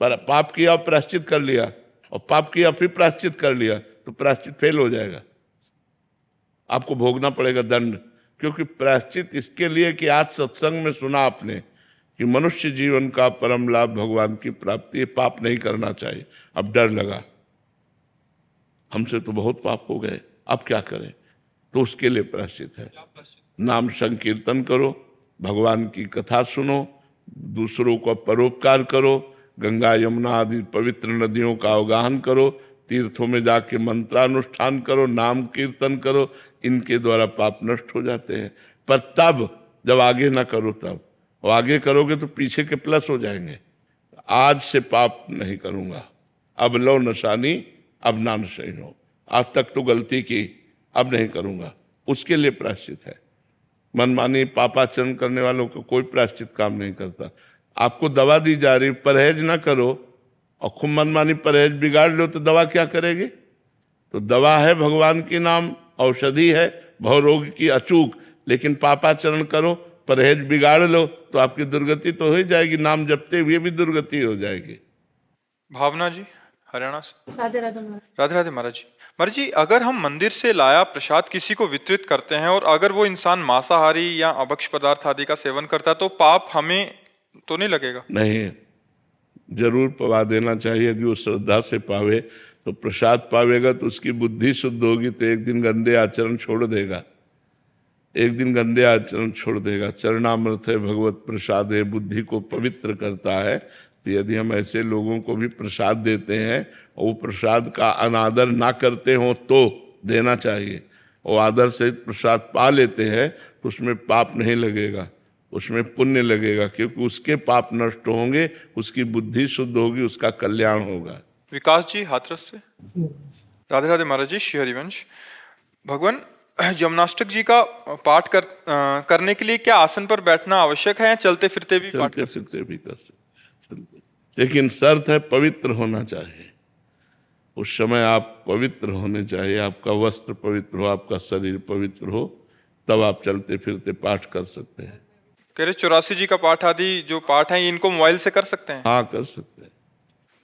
पर पाप किया और प्रायश्चित कर लिया, और पाप किया फिर प्रायश्चित कर लिया, तो प्रायश्चित फेल हो जाएगा, आपको भोगना पड़ेगा दंड। क्योंकि प्रायश्चित इसके लिए कि आज सत्संग में सुना आपने कि मनुष्य जीवन का परम लाभ भगवान की प्राप्ति है, पाप नहीं करना चाहिए। अब डर लगा, हमसे तो बहुत पाप हो गए, अब क्या करें, तो उसके लिए प्रायश्चित है। नाम संकीर्तन करो, भगवान की कथा सुनो, दूसरों को परोपकार करो, गंगा यमुना आदि पवित्र नदियों का अवगाहन करो, तीर्थों में जाके मंत्रानुष्ठान करो, नाम कीर्तन करो, इनके द्वारा पाप नष्ट हो जाते हैं। पर तब जब आगे ना करो, तब, और आगे करोगे तो पीछे के प्लस हो जाएंगे। आज से पाप नहीं करूंगा, अब लो नशानी अब ना नशा हो, आज तक तो गलती की, अब नहीं करूंगा, उसके लिए प्रायश्चित है। मनमानी पापाचरण करने वालों को कोई प्रायश्चित काम नहीं करता। आपको दवा दी जा रही, परहेज ना करो और खूब मनमानी परहेज बिगाड़ लो तो दवा क्या करेगी? तो दवा है भगवान की नाम, औषधि है भव रोग की अचूक। लेकिन पापाचरण करो, परहेज बिगाड़ लो तो आपकी दुर्गति तो हो ही जाएगी, नाम जपते हुए भी दुर्गति हो जाएगी। भावना जी हरियाणा से। राधे राधे राधे राधे महाराज जी। महाराज जी, अगर हम मंदिर से लाया प्रसाद किसी को वितरित करते हैं और अगर वो इंसान मांसाहारी या अभक्ष पदार्थ आदि का सेवन करता है तो पाप हमें तो नहीं लगेगा? नहीं, जरूर पवा देना चाहिए। यदि वो श्रद्धा से पावे तो प्रसाद पावेगा तो उसकी बुद्धि शुद्ध होगी, तो एक दिन गंदे आचरण छोड़ देगा, एक दिन गंदे आचरण छोड़ देगा। चरणामृत है भगवत प्रसाद है, बुद्धि को पवित्र करता है। तो यदि हम ऐसे लोगों को भी प्रसाद देते हैं और वो प्रसाद का अनादर ना करते हों तो देना चाहिए, और आदर सहित प्रसाद पा लेते हैं तो उसमें पाप नहीं लगेगा, उसमें पुण्य लगेगा, क्योंकि उसके पाप नष्ट होंगे, उसकी बुद्धि शुद्ध होगी, उसका कल्याण होगा। विकास जी हाथरस से। राधे राधे महाराज जी। श्री हरिवंश, भगवान जमनाष्टक जी का पाठ करने के लिए क्या आसन पर बैठना आवश्यक है या चलते फिरते भी पाठ? चलते फिरते भी कर सकते, लेकिन शर्त है पवित्र होना चाहिए। उस समय आप पवित्र होने चाहिए, आपका वस्त्र पवित्र हो, आपका शरीर पवित्र हो, तब आप चलते फिरते पाठ कर सकते हैं। कह रहे 84 जी का पाठ आदि जो पाठ है इनको मोबाइल से कर सकते हैं? हाँ, कर सकते हैं।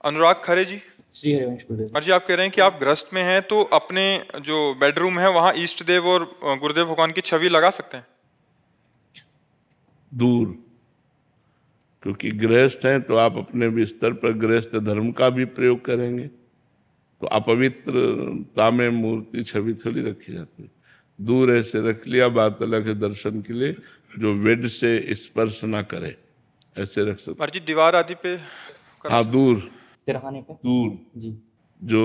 अनुराग खरे जी। श्री हरिवंश गुरुदेव। और जी आप कह रहे हैं कि आप गृहस्थ में हैं तो अपने जो बेडरूम है वहां इष्ट देव और गुरुदेव भगवान की छवि लगा सकते हैं? दूर, क्योंकि गृहस्थ हैं तो आप अपने बिस्तर पर गृहस्थ धर्म का भी प्रयोग करेंगे, तो अपवित्रता में मूर्ति छवि थोड़ी रखी जाती है। दूर ऐसे रख लिया, बात अलग है दर्शन के लिए, जो वेद से स्पर्श ना करे ऐसे रख सकते। और जी दीवार आदि पे हाँ, दूर, सिरहाने पे दूर जी। जो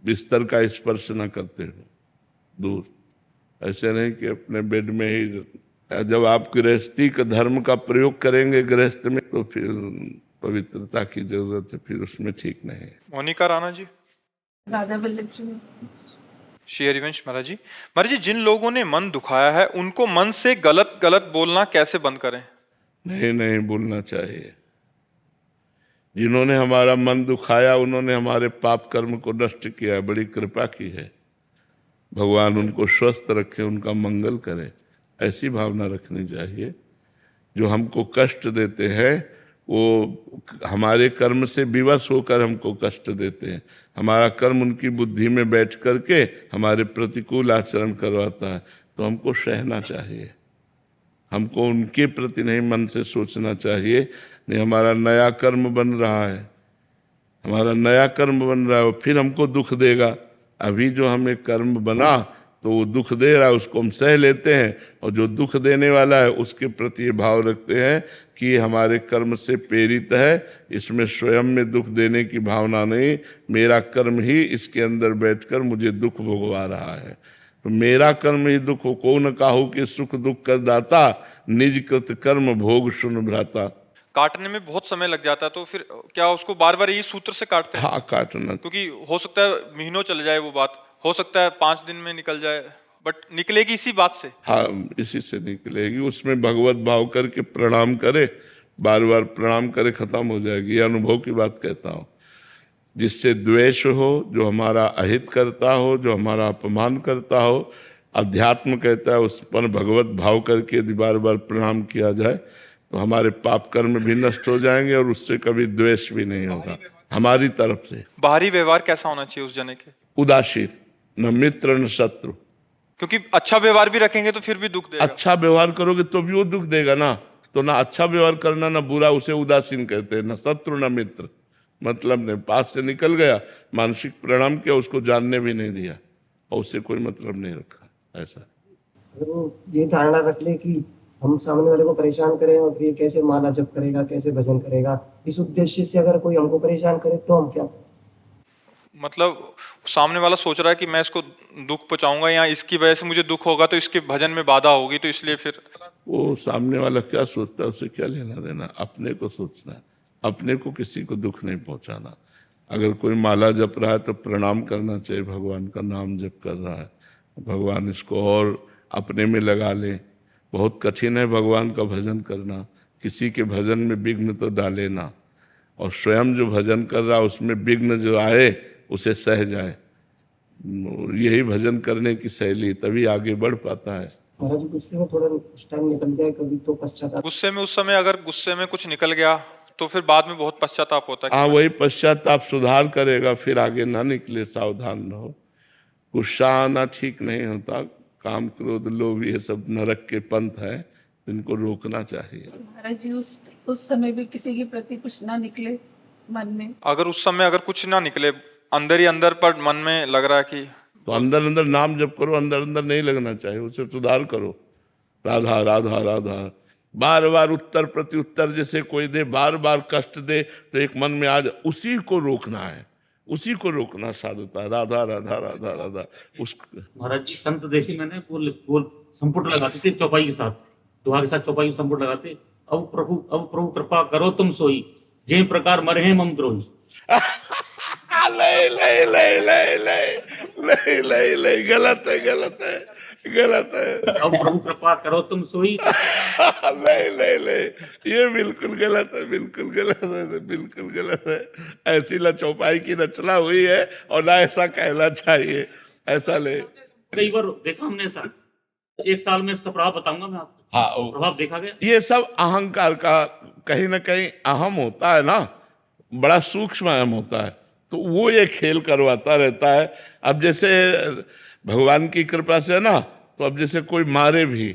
बिस्तर का स्पर्श ना करते हो, दूर। ऐसे नहीं कि अपने बेड में ही। जब आप गृहस्थी का धर्म का प्रयोग करेंगे गृहस्थ में तो फिर पवित्रता की जरूरत है, फिर उसमें ठीक नहीं है। मोनिका राणा जी। राधा वल्लभ जी। श्री हरिवंश महाराज जी। महाराज जी, जिन लोगों ने मन दुखाया है उनको मन से गलत गलत बोलना कैसे बंद करें? नहीं बोलना चाहिए। जिन्होंने हमारा मन दुखाया उन्होंने हमारे पाप कर्म को नष्ट किया, बड़ी कृपा की है। भगवान उनको स्वस्थ रखे, उनका मंगल करे, ऐसी भावना रखनी चाहिए। जो हमको कष्ट देते हैं वो हमारे कर्म से विवश होकर हमको कष्ट देते हैं। हमारा कर्म उनकी बुद्धि में बैठ करके हमारे प्रतिकूल आचरण करवाता है, तो हमको सहना चाहिए। हमको उनके प्रति नहीं मन से सोचना चाहिए, नहीं हमारा नया कर्म बन रहा है, हमारा नया कर्म बन रहा है, फिर हमको दुख देगा। अभी जो हमें कर्म बना तो वो दुख दे रहा है, उसको हम सह लेते हैं, और जो दुख देने वाला है उसके प्रति भाव रखते हैं कि ये हमारे कर्म से प्रेरित है, इसमें स्वयं में दुख देने की भावना नहीं, मेरा कर्म ही इसके अंदर बैठकर मुझे दुख भोगवा रहा है। तो मेरा कर्म ही दुख हो, को न काहू कि सुख दुख कर दाता, निज कृत कर्म भोग सुन भ्राता। काटने में बहुत समय लग जाता है, तो फिर क्या उसको बार बार यही सूत्र से काटते हैं? हाँ, काटना, क्योंकि हो सकता है महीनों चले जाए वो बात, हो सकता है 5 दिन में निकल जाए, बट निकलेगी इसी बात से। हाँ, इसी से निकलेगी। उसमें भगवत भाव करके प्रणाम करे, बार बार प्रणाम करे, खत्म हो जाएगी। ये अनुभव की बात कहता हूँ। जिससे द्वेष हो, जो हमारा अहित करता हो, जो हमारा अपमान करता हो, अध्यात्म कहता है उस पर भगवत भाव करके यदि बार बार प्रणाम किया जाए तो हमारे पाप कर्म भी नष्ट हो जाएंगे और उससे कभी द्वेष भी नहीं होगा हमारी तरफ से। बाहरी व्यवहार कैसा होना चाहिए उस जने के? उदासीन, न मित्र न शत्रु। क्योंकि अच्छा व्यवहार भी रखेंगे तो फिर भी दुख देगा। अच्छा व्यवहार करोगे तो भी वो दुख देगा ना। तो ना अच्छा व्यवहार करना ना बुरा, उसे उदासीन कहते हैं। न शत्रु न मित्र, मतलब नहीं, पास से निकल गया, मानसिक परिणाम किया, उसको जानने भी नहीं दिया और उससे कोई मतलब नहीं रखा, ऐसा। अगर वो ये धारणा रख ले कि हम सामने वाले को परेशान करें और फिर कैसे माला जप करेगा, कैसे भजन करेगा, इस उद्देश्य से अगर कोई हमको परेशान करे तो हम क्या? मतलब सामने वाला सोच रहा है कि मैं इसको दुख पहुंचाऊंगा या इसकी वजह से मुझे दुख होगा तो इसके भजन में बाधा होगी, तो इसलिए फिर वो सामने वाला क्या सोचता है उसे क्या लेना देना, अपने को सोचना है, अपने को किसी को दुख नहीं पहुंचाना। अगर कोई माला जप रहा है तो प्रणाम करना चाहिए, भगवान का नाम जप कर रहा है, भगवान इसको और अपने में लगा ले। बहुत कठिन है भगवान का भजन करना, किसी के भजन में विघ्न तो डाले ना, और स्वयं जो भजन कर रहा है उसमें विघ्न जो आए उसे सह जाए। यही भजन करने की शैली, तभी आगे बढ़ पाता है। महाराज गुस्से में थोड़ा उस टाइम निकल जाए कभी तो पश्चाताप। गुस्से में उस समय अगर गुस्से में कुछ निकल गया तो फिर बाद में बहुत पश्चाताप होता है। हाँ, वही पश्चाताप सुधार करेगा, फिर आगे ना निकले, सावधान रहो। गुस्सा आना ठीक नहीं होता, काम क्रोध लोभ ये सब नरक के पंथ है, इनको रोकना चाहिए। महाराज जी उस समय भी किसी के प्रति कुछ ना निकले मन में, अगर उस समय अगर कुछ ना निकले, अंदर ही अंदर पर मन में लग रहा है कि, तो अंदर अंदर नाम जप करो, अंदर अंदर नहीं लगना चाहिए, उसे सुधार करो। राधा राधा राधा, बार बार उत्तर प्रति उत्तर जैसे कोई दे, बार बार कष्ट दे तो एक मन में आज उसी को रोकना है, उसी को रोकना साधता। राधा राधा राधा राधा। उस महाराज जी संत देखे मैंने, वो संपुट लगाते थे चौपाई के साथ, दुआ के साथ चौपाई में संपुट लगाते, अब प्रभु कृपा करो तुम सोई, जे प्रकार मरे हैं मम द्रोही। ले ले ले ले ले ले ले ले, गलत है, गलत है, गलत है। अब प्रभु कृपा करो तुम सोई। ले ले ले, ये बिल्कुल गलत है, बिल्कुल गलत है, बिल्कुल गलत है। ऐसी ना चौपाई की रचना हुई है और ना ऐसा कहना चाहिए, ऐसा ले। कई बार देखा हमने ऐसा, एक साल में इसका प्रभाव बताऊंगा मैं आपको। हाँ, प्रभाव देखा गया। ये सब अहंकार का कहीं ना कहीं अहम होता है ना, बड़ा सूक्ष्म अहम होता है, तो वो ये खेल करवाता रहता है। अब जैसे भगवान की कृपा से है ना, तो अब जैसे कोई मारे भी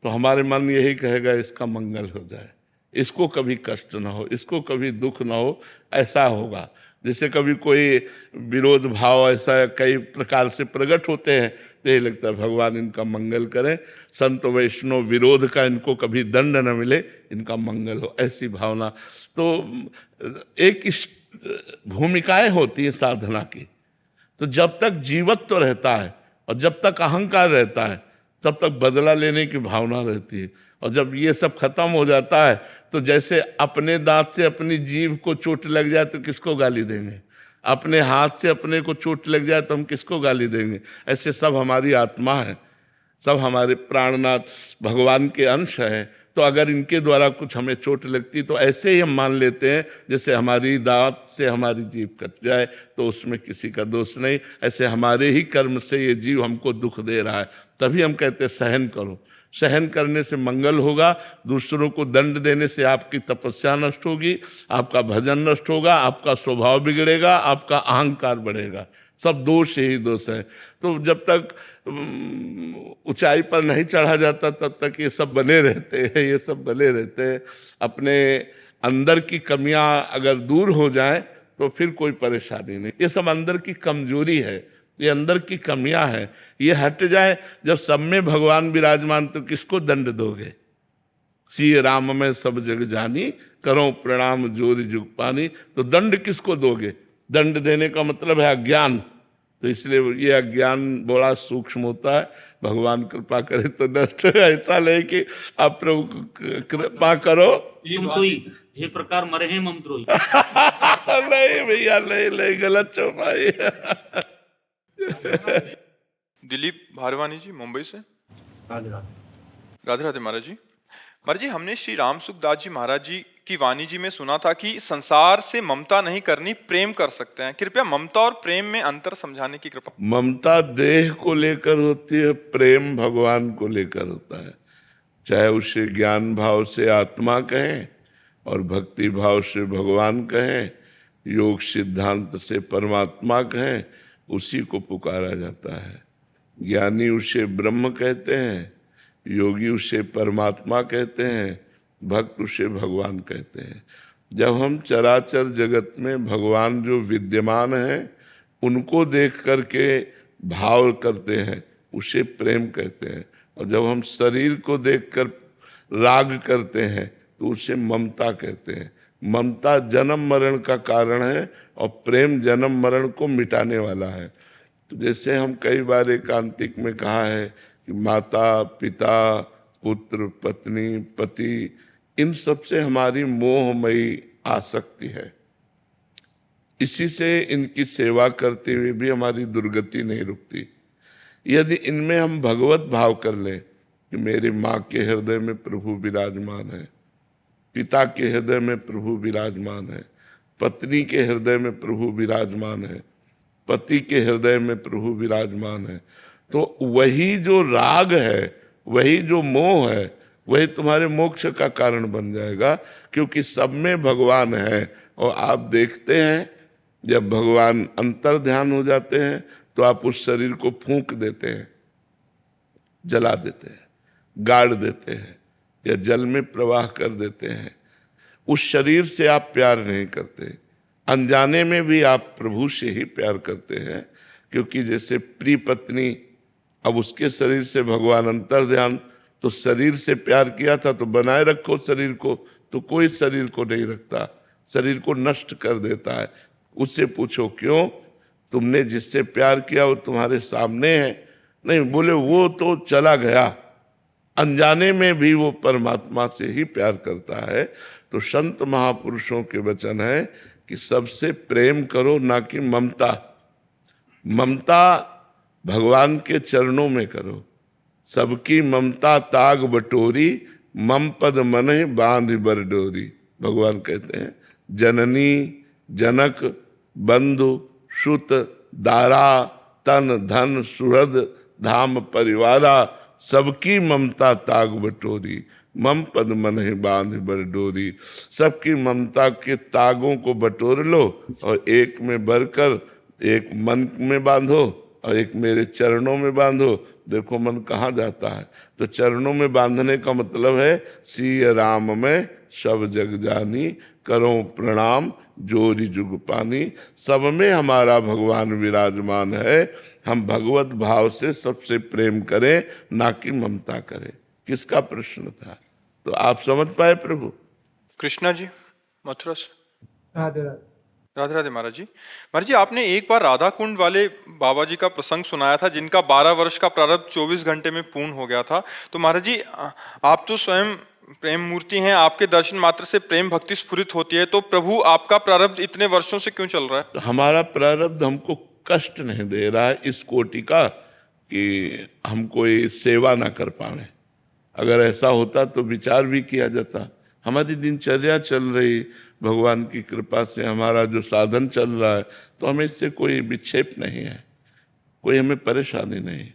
तो हमारे मन यही कहेगा इसका मंगल हो जाए, इसको कभी कष्ट ना हो, इसको कभी दुख ना हो, ऐसा होगा। जैसे कभी कोई विरोध भाव ऐसा कई प्रकार से प्रकट होते हैं तो यही लगता है भगवान इनका मंगल करें, संत वैष्णव विरोध का इनको कभी दंड न मिले, इनका मंगल हो, ऐसी भावना। तो एक भूमिकाएं होती हैं साधना की। तो जब तक जीवत्व रहता है और जब तक अहंकार रहता है तब तक बदला लेने की भावना रहती है, और जब ये सब खत्म हो जाता है तो जैसे अपने दांत से अपनी जीभ को चोट लग जाए तो किसको गाली देंगे, अपने हाथ से अपने को चोट लग जाए तो हम किसको गाली देंगे। ऐसे सब हमारी आत्मा है, सब हमारे प्राणनाथ भगवान के अंश हैं। तो अगर इनके द्वारा कुछ हमें चोट लगती तो ऐसे ही हम मान लेते हैं जैसे हमारी दांत से हमारी जीभ कट जाए, तो उसमें किसी का दोष नहीं। ऐसे हमारे ही कर्म से ये जीव हमको दुख दे रहा है, तभी हम कहते हैं सहन करो। सहन करने से मंगल होगा, दूसरों को दंड देने से आपकी तपस्या नष्ट होगी, आपका भजन नष्ट होगा, आपका स्वभाव बिगड़ेगा, आपका अहंकार बढ़ेगा। सब दोष ही दोष है। तो जब तक ऊंचाई पर नहीं चढ़ा जाता तब तक ये सब बने रहते हैं, ये सब बने रहते हैं। अपने अंदर की कमियां अगर दूर हो जाएं तो फिर कोई परेशानी नहीं। ये सब अंदर की कमजोरी है, ये अंदर की कमियां हैं, ये हट जाए। जब सब में भगवान विराजमान तो किसको दंड दोगे। सिय राम में सब जग जानी, करो प्रणाम जोरी जुग पानी। तो दंड किसको दोगे। दंड देने का मतलब है अज्ञान, तो इसलिए ये अज्ञान बड़ा सूक्ष्म होता है। भगवान कृपा करे तो नष्ट। ऐसा नहीं कि आप प्रभु कृपा करो तुम सोई, जे प्रकार मरे हैं मम द्रोही। नहीं भैया, नहीं, गलत चौपाई। दिलीप भारवानी जी मुंबई से। राधे राधे। राधे राधे महाराज जी। महाराज जी, हमने श्री राम सुखदास जी महाराज जी की वाणी जी में सुना था कि संसार से ममता नहीं करनी, प्रेम कर सकते हैं। कृपया ममता और प्रेम में अंतर समझाने की कृपा। ममता देह को लेकर होती है, प्रेम भगवान को लेकर होता है। चाहे उसे ज्ञान भाव से आत्मा कहें और भक्ति भाव से भगवान कहें, योग सिद्धांत से परमात्मा कहें, उसी को पुकारा जाता है। ज्ञानी उसे ब्रह्म कहते हैं, योगी उसे परमात्मा कहते हैं, भक्त उसे भगवान कहते हैं। जब हम चराचर जगत में भगवान जो विद्यमान हैं उनको देख करके भाव करते हैं, उसे प्रेम कहते हैं। और जब हम शरीर को देखकर राग करते हैं तो उसे ममता कहते हैं। ममता जन्म मरण का कारण है और प्रेम जन्म मरण को मिटाने वाला है। तो जैसे हम कई बार एकांतिक में कहा है कि माता पिता पुत्र पत्नी पति, इन सब से हमारी मोहमयी आसक्ति है। इसी से इनकी सेवा करते हुए भी हमारी दुर्गति नहीं रुकती। यदि इनमें हम भगवत भाव कर लें कि मेरी माँ के हृदय में प्रभु विराजमान है, पिता के हृदय में प्रभु विराजमान है, पत्नी के हृदय में प्रभु विराजमान है, पति के हृदय में प्रभु विराजमान है, तो वही जो राग है, वही जो मोह है, वही तुम्हारे मोक्ष का कारण बन जाएगा। क्योंकि सब में भगवान है। और आप देखते हैं जब भगवान अंतर ध्यान हो जाते हैं तो आप उस शरीर को फूंक देते हैं, जला देते हैं, गाड़ देते हैं या जल में प्रवाह कर देते हैं। उस शरीर से आप प्यार नहीं करते, अनजाने में भी आप प्रभु से ही प्यार करते हैं। क्योंकि जैसे प्रिय पत्नी, अब उसके शरीर से भगवान अंतर ध्यान, तो शरीर से प्यार किया था तो बनाए रखो शरीर को, तो कोई शरीर को नहीं रखता, शरीर को नष्ट कर देता है। उससे पूछो क्यों, तुमने जिससे प्यार किया वो तुम्हारे सामने है? नहीं, बोले वो तो चला गया। अनजाने में भी वो परमात्मा से ही प्यार करता है। तो संत महापुरुषों के वचन है कि सबसे प्रेम करो, ना कि ममता। ममता भगवान के चरणों में करो। सबकी ममता ताग बटोरी, मम पद मनहि बांध बर डोरी। भगवान कहते हैं जननी जनक बंधु श्रुत दारा तन धन सुहृद धाम परिवारा, सबकी ममता ताग बटोरी, मम पद मनहि बांध बर डोरी। सबकी ममता के तागों को बटोर लो और एक में भरकर एक मन में बांधो और एक मेरे चरणों में बांधो। देखो मन कहाँ जाता है। तो चरणों में बांधने का मतलब है सिय राम में सब जग जानी, करो प्रणाम जोरी जुग पानी। सब में हमारा भगवान विराजमान है। हम भगवत भाव से सबसे प्रेम करें, ना कि ममता करें। किसका प्रश्न था? तो आप समझ पाए प्रभु? कृष्णा जी मथुरा से। राधे राधे। राधे राधे महाराज जी। महाराज जी, आपने एक बार राधा कुंड वाले बाबा जी का प्रसंग सुनाया था जिनका 12 वर्ष का प्रारब्ध 24 घंटे में पूर्ण हो गया था। तो महाराज जी, आप तो स्वयं प्रेम मूर्ति हैं, आपके दर्शन मात्र से प्रेम भक्ति स्फुरित होती है, तो प्रभु आपका प्रारब्ध इतने वर्षों से क्यों चल रहा है? तो हमारा प्रारब्ध हमको कष्ट नहीं दे रहा है इस कोटि का कि हम कोई सेवा ना कर पाए। अगर ऐसा होता तो विचार भी किया जाता। हमारी दिनचर्या चल रही, भगवान की कृपा से हमारा जो साधन चल रहा है, तो हमें इससे कोई विक्षेप नहीं है, कोई हमें परेशानी नहीं।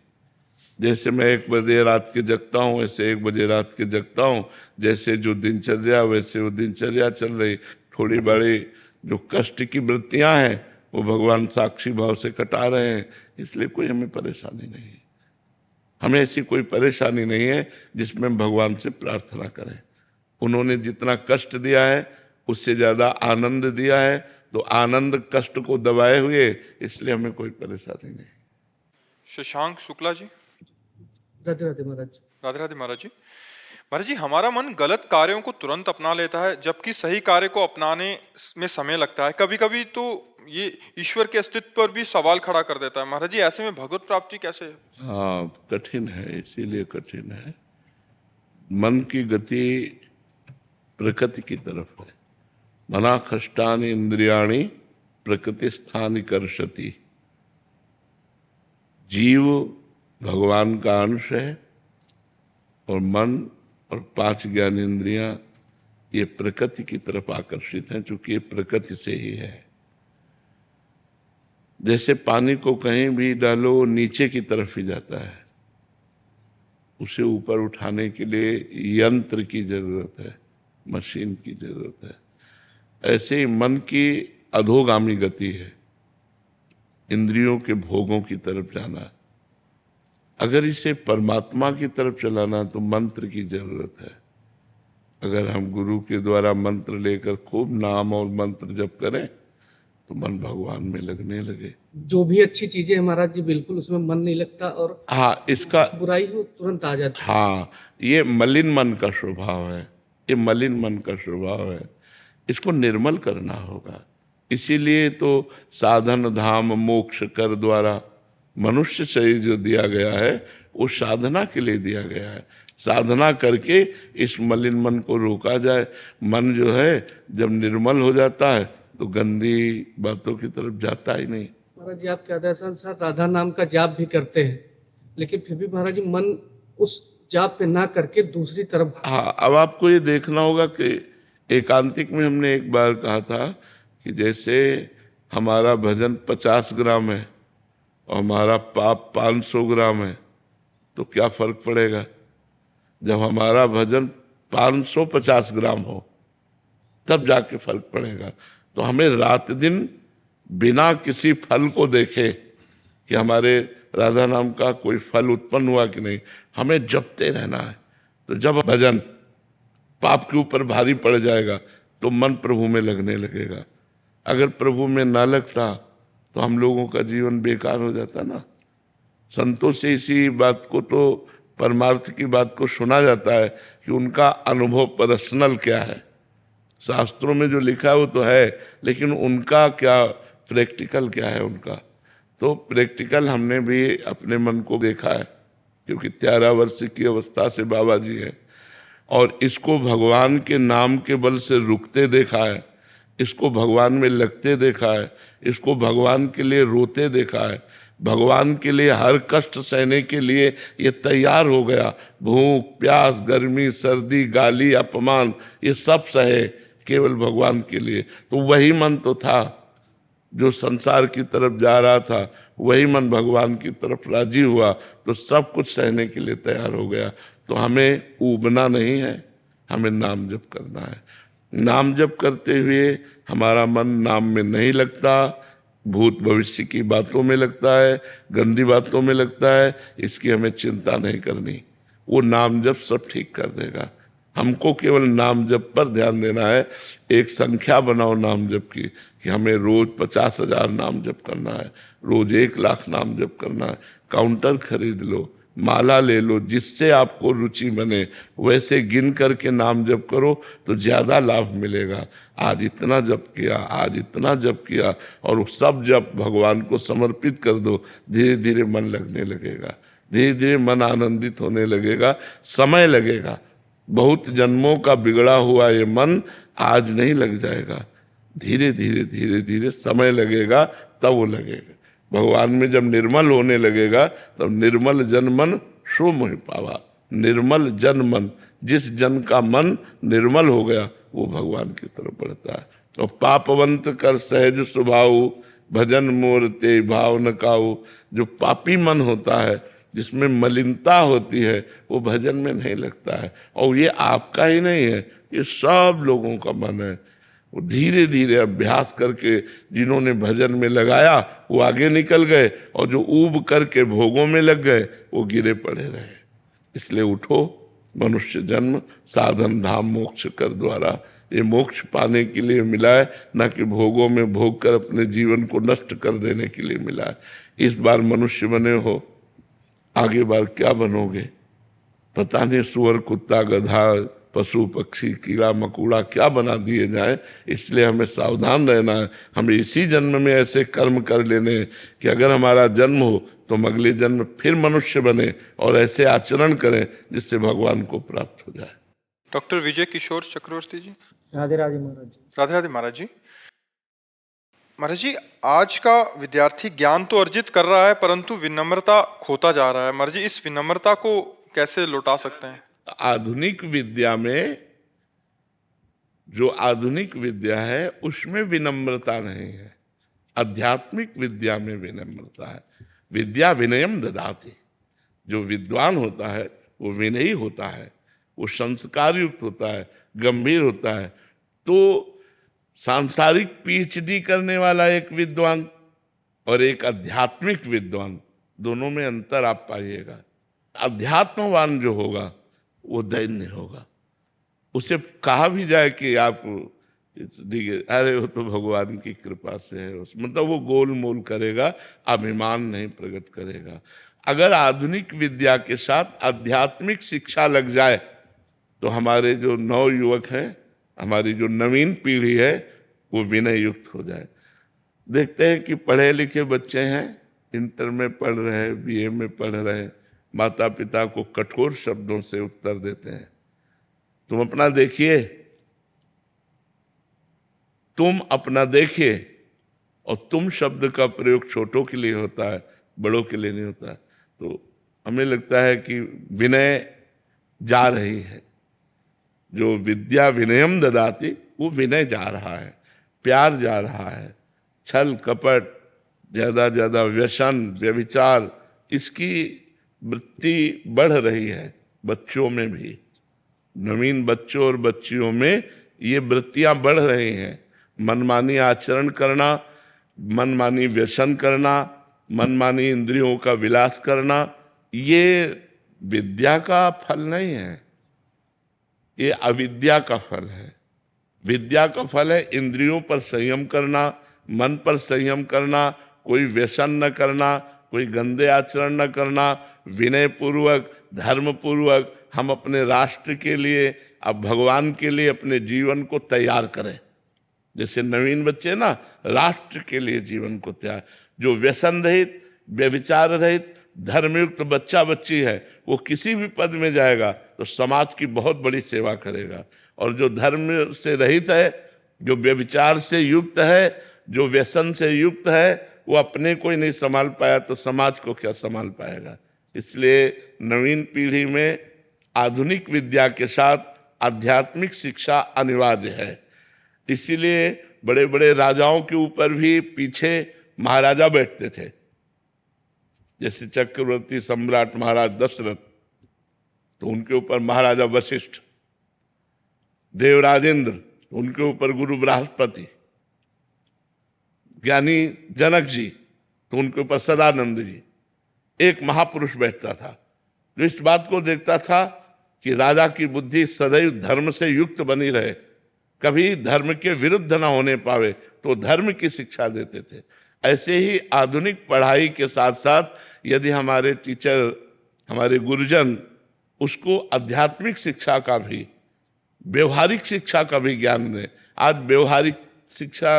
जैसे मैं 1 बजे रात के जगता हूँ, वैसे 1 बजे रात के जगता हूँ। जैसे जो दिनचर्या वैसे वो दिनचर्या चल रही। थोड़ी बड़ी जो कष्ट की वृत्तियाँ हैं वो भगवान साक्षी भाव से कटा रहे हैं, इसलिए कोई हमें परेशानी नहीं है। हमें ऐसी कोई परेशानी नहीं है जिसमें भगवान से प्रार्थना करें। उन्होंने जितना कष्ट दिया है उससे ज़्यादा आनंद दिया है, तो आनंद कष्ट को दबाए हुए, इसलिए हमें कोई परेशानी नहीं। शशांक शुक्ला जी। राधे राधे महाराज। राधे राधे महाराज जी। महाराज जी, हमारा मन गलत कार्यों को तुरंत अपना लेता है जबकि सही कार्य को अपनाने में समय लगता है। कभी कभी तो ये ईश्वर के अस्तित्व पर भी सवाल खड़ा कर देता है। महाराज जी, ऐसे में भगवत प्राप्ति कैसे? हाँ, कठिन है, इसीलिए कठिन है। मन की गति प्रकृति की तरफ है। मना खष्टानि इंद्रियाणि प्रकृति स्थानि कर्षति। जीव भगवान का अंश है और मन और 5 ज्ञानेंद्रियां ये प्रकृति की तरफ आकर्षित हैं, चूंकि ये प्रकृति से ही है। जैसे पानी को कहीं भी डालो नीचे की तरफ ही जाता है, उसे ऊपर उठाने के लिए यंत्र की जरूरत है, मशीन की जरूरत है। ऐसे ही मन की अधोगामी गति है, इंद्रियों के भोगों की तरफ जाना। अगर इसे परमात्मा की तरफ चलाना तो मंत्र की जरूरत है। अगर हम गुरु के द्वारा मंत्र लेकर खूब नाम और मंत्र जप करें तो मन भगवान में लगने लगे। जो भी अच्छी चीजें हैं महाराज जी, बिल्कुल उसमें मन नहीं लगता, और हाँ, इसका बुराई हो तुरंत आ जाती है। हाँ, ये मलिन मन का स्वभाव है, ये मलिन मन का स्वभाव है। इसको निर्मल करना होगा। इसीलिए तो साधन धाम मोक्ष कर द्वारा मनुष्य शरीर जो दिया गया है वो साधना के लिए दिया गया है। साधना करके इस मलिन मन को रोका जाए। मन जो है जब निर्मल हो जाता है तो गंदी बातों की तरफ जाता ही नहीं। महाराज जी, आपके आदेशानुसार राधा नाम का जाप भी करते हैं, लेकिन फिर भी महाराज जी मन उस जाप पे ना करके दूसरी तरफ। हाँ, अब आपको ये देखना होगा कि एकांतिक में हमने एक बार कहा था कि जैसे हमारा भजन 50 ग्राम है और हमारा पाप 500 ग्राम है तो क्या फर्क पड़ेगा। जब हमारा भजन 550 ग्राम हो तब जाके फर्क पड़ेगा। तो हमें रात दिन बिना किसी फल को देखे कि हमारे राधा नाम का कोई फल उत्पन्न हुआ कि नहीं, हमें जपते रहना है। तो जब भजन पाप के ऊपर भारी पड़ जाएगा तो मन प्रभु में लगने लगेगा। अगर प्रभु में ना लगता तो हम लोगों का जीवन बेकार हो जाता ना। संतों से इसी बात को तो परमार्थ की बात को सुना जाता है कि उनका अनुभव पर्सनल क्या है। शास्त्रों में जो लिखा है वो तो है, लेकिन उनका क्या प्रैक्टिकल क्या है उनका। तो प्रैक्टिकल हमने भी अपने मन को देखा है, क्योंकि 13 वर्ष की अवस्था से बाबा जी है, और इसको भगवान के नाम के बल से रुकते देखा है, इसको भगवान में लगते देखा है, इसको भगवान के लिए रोते देखा है, भगवान के लिए हर कष्ट सहने के लिए ये तैयार हो गया। भूख प्यास गर्मी सर्दी गाली अपमान ये सब सहे केवल भगवान के लिए। तो वही मन तो था जो संसार की तरफ जा रहा था, वही मन भगवान की तरफ राजी हुआ तो सब कुछ सहने के लिए तैयार हो गया। तो हमें ऊबना नहीं है, हमें नाम जप करना है। नाम जप करते हुए हमारा मन नाम में नहीं लगता, भूत भविष्य की बातों में लगता है, गंदी बातों में लगता है। इसकी हमें चिंता नहीं करनी, वो नाम जप सब ठीक कर देगा। हमको केवल नाम जप पर ध्यान देना है। एक संख्या बनाओ नाम जप की कि हमें रोज 50,000 नाम जप करना है, रोज 1 लाख नाम जप करना है। काउंटर खरीद लो, माला ले लो, जिससे आपको रुचि बने वैसे गिन करके नाम जप करो तो ज्यादा लाभ मिलेगा। आज इतना जप किया, आज इतना जप किया, और वो सब जप भगवान को समर्पित कर दो। धीरे धीरे मन लगने लगेगा, धीरे धीरे मन आनंदित होने लगेगा। समय लगेगा, बहुत जन्मों का बिगड़ा हुआ ये मन आज नहीं लग जाएगा, धीरे धीरे धीरे धीरे समय लगेगा, तब वो लगेगा। भगवान में जब निर्मल होने लगेगा तब निर्मल जन मन सो मोहि पावा। निर्मल जन मन, जिस जन का मन निर्मल हो गया वो भगवान की तरफ बढ़ता है। और पापवंत कर सहज स्वभाव, भजन मोर ते भाव न काऊ। जो पापी मन होता है, जिसमें मलिनता होती है, वो भजन में नहीं लगता है। और ये आपका ही नहीं है, ये सब लोगों का मन है। वो धीरे धीरे अभ्यास करके जिन्होंने भजन में लगाया वो आगे निकल गए, और जो ऊब करके भोगों में लग गए वो गिरे पड़े रहे। इसलिए उठो, मनुष्य जन्म साधन धाम मोक्ष कर द्वारा। ये मोक्ष पाने के लिए मिला है, न कि भोगों में भोग कर अपने जीवन को नष्ट कर देने के लिए मिला है। इस बार मनुष्य बने हो, आगे बार क्या बनोगे पता नहीं। सुअर कुत्ता गधा पशु पक्षी कीड़ा मकोड़ा क्या बना दिए जाए, इसलिए हमें सावधान रहना है। हमें इसी जन्म में ऐसे कर्म कर लेने कि अगर हमारा जन्म हो तो हम अगले जन्म फिर मनुष्य बने और ऐसे आचरण करें जिससे भगवान को प्राप्त हो जाए। डॉक्टर विजय किशोर चक्रवर्ती जी। राधे राधे महाराज जी। राधे राधे महाराज जी। महाराज जी, आज का विद्यार्थी ज्ञान तो अर्जित कर रहा है परंतु विनम्रता खोता जा रहा है। महाराज जी, इस विनम्रता को कैसे लौटा सकते हैं? आधुनिक विद्या में, जो आधुनिक विद्या है उसमें विनम्रता नहीं है, आध्यात्मिक विद्या में विनम्रता है। विद्या विनयम ददाति। जो विद्वान होता है वो विनयी होता है, वो संस्कार युक्त होता है, गंभीर होता है। तो सांसारिक पीएचडी करने वाला एक विद्वान और एक आध्यात्मिक विद्वान, दोनों में अंतर आप पाइएगा। अध्यात्मवान जो होगा वो दैन्य होगा। उसे कहा भी जाए कि आप अरे वो तो भगवान की कृपा से है, मतलब वो गोल मोल करेगा, अभिमान नहीं प्रकट करेगा। अगर आधुनिक विद्या के साथ आध्यात्मिक शिक्षा लग जाए तो हमारे जो नव युवक हैं, हमारी जो नवीन पीढ़ी है, वो विनय युक्त हो जाए। देखते हैं कि पढ़े लिखे बच्चे हैं, इंटर में पढ़ रहे हैं, बीए में पढ़ रहे हैं, माता पिता को कठोर शब्दों से उत्तर देते हैं, तुम अपना देखिए, तुम अपना देखिए। और तुम शब्द का प्रयोग छोटों के लिए होता है, बड़ों के लिए नहीं होता है। तो हमें लगता है कि विनय जा रही है, जो विद्या विनयम ददाति, वो विनय जा रहा है, प्यार जा रहा है। छल कपट, ज्यादा व्यसन व्यभिचार, इसकी वृत्ति बढ़ रही है बच्चों में भी, नवीन बच्चों और बच्चियों में ये वृत्तियां बढ़ रही हैं। मनमानी आचरण करना, मनमानी व्यसन करना, मनमानी इंद्रियों का विलास करना, ये विद्या का फल नहीं है, ये अविद्या का फल है। विद्या का फल है इंद्रियों पर संयम करना, मन पर संयम करना, कोई व्यसन न करना, कोई गंदे आचरण न करना, विनय पूर्वक धर्म पूर्वक हम अपने राष्ट्र के लिए, अब भगवान के लिए अपने जीवन को तैयार करें। जैसे नवीन बच्चे ना, राष्ट्र के लिए जीवन को तैयार, जो व्यसन रहित व्यभिचार रहित धर्मयुक्त बच्चा बच्ची है, वो किसी भी पद में जाएगा तो समाज की बहुत बड़ी सेवा करेगा। और जो धर्म से रहित है, जो व्यभिचार से युक्त है, जो व्यसन से युक्त है, वो अपने को ही नहीं संभाल पाया तो समाज को क्या संभाल पाएगा। इसलिए नवीन पीढ़ी में आधुनिक विद्या के साथ आध्यात्मिक शिक्षा अनिवार्य है। इसीलिए बड़े बड़े राजाओं के ऊपर भी पीछे महाराजा बैठते थे, जैसे चक्रवर्ती सम्राट महाराज दशरथ, तो उनके ऊपर महाराजा वशिष्ठ, देवराजेंद्र, उनके ऊपर गुरु बृहस्पति, ज्ञानी जनक जी, तो उनके ऊपर सदानंद जी। एक महापुरुष बैठता था जो इस बात को देखता था कि राजा की बुद्धि सदैव धर्म से युक्त बनी रहे, कभी धर्म के विरुद्ध ना होने पावे, तो धर्म की शिक्षा देते थे। ऐसे ही आधुनिक पढ़ाई के साथ साथ यदि हमारे टीचर, हमारे गुरुजन उसको आध्यात्मिक शिक्षा का भी, व्यवहारिक शिक्षा का भी ज्ञान दें। आज व्यवहारिक शिक्षा